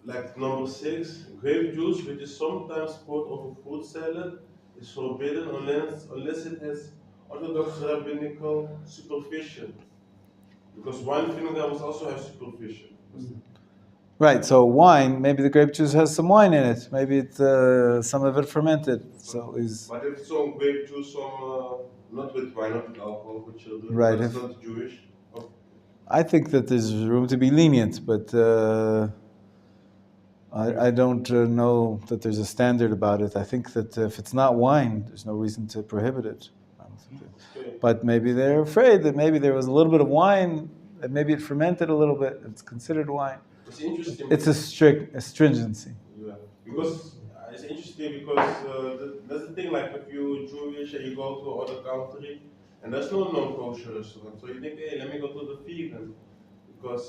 like number 6, grape juice, which is sometimes poured over fruit salad, is forbidden unless it has Orthodox rabbinical supervision. Because wine vinegar must also have supervision. Right, so wine, maybe the grape juice has some wine in it. Maybe it's some of it fermented. So is But if some grape juice, not with wine, not with alcohol, with children, right, that's not Jewish. I think that there's room to be lenient, but I don't know that there's a standard about it. I think that if it's not wine, there's no reason to prohibit it. But maybe they're afraid that maybe there was a little bit of wine, that maybe it fermented a little bit. It's considered wine. It's interesting. It's a stringency. Yeah, because it's interesting because that's the thing. Like if you're Jewish and you go to other country and there's no non-kosher restaurant, so you think, hey, let me go to the vegan because.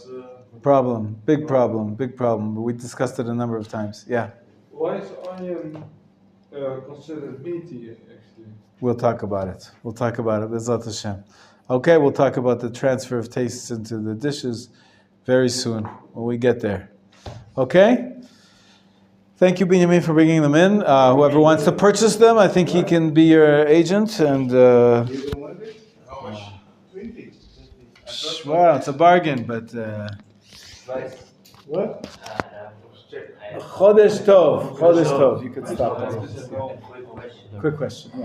Big problem. But we discussed it a number of times. Yeah. Why is onion considered meaty actually? We'll talk about it. B'ezrat Hashem. Okay, we'll talk about the transfer of tastes into the dishes very soon when we get there. Okay? Thank you, Benjamin, for bringing them in. Whoever wants to purchase them, I think he can be your agent. And How much? 20. wow, it's a bargain, but What? Chodesh Tov. You could stop. Quick question. Yeah.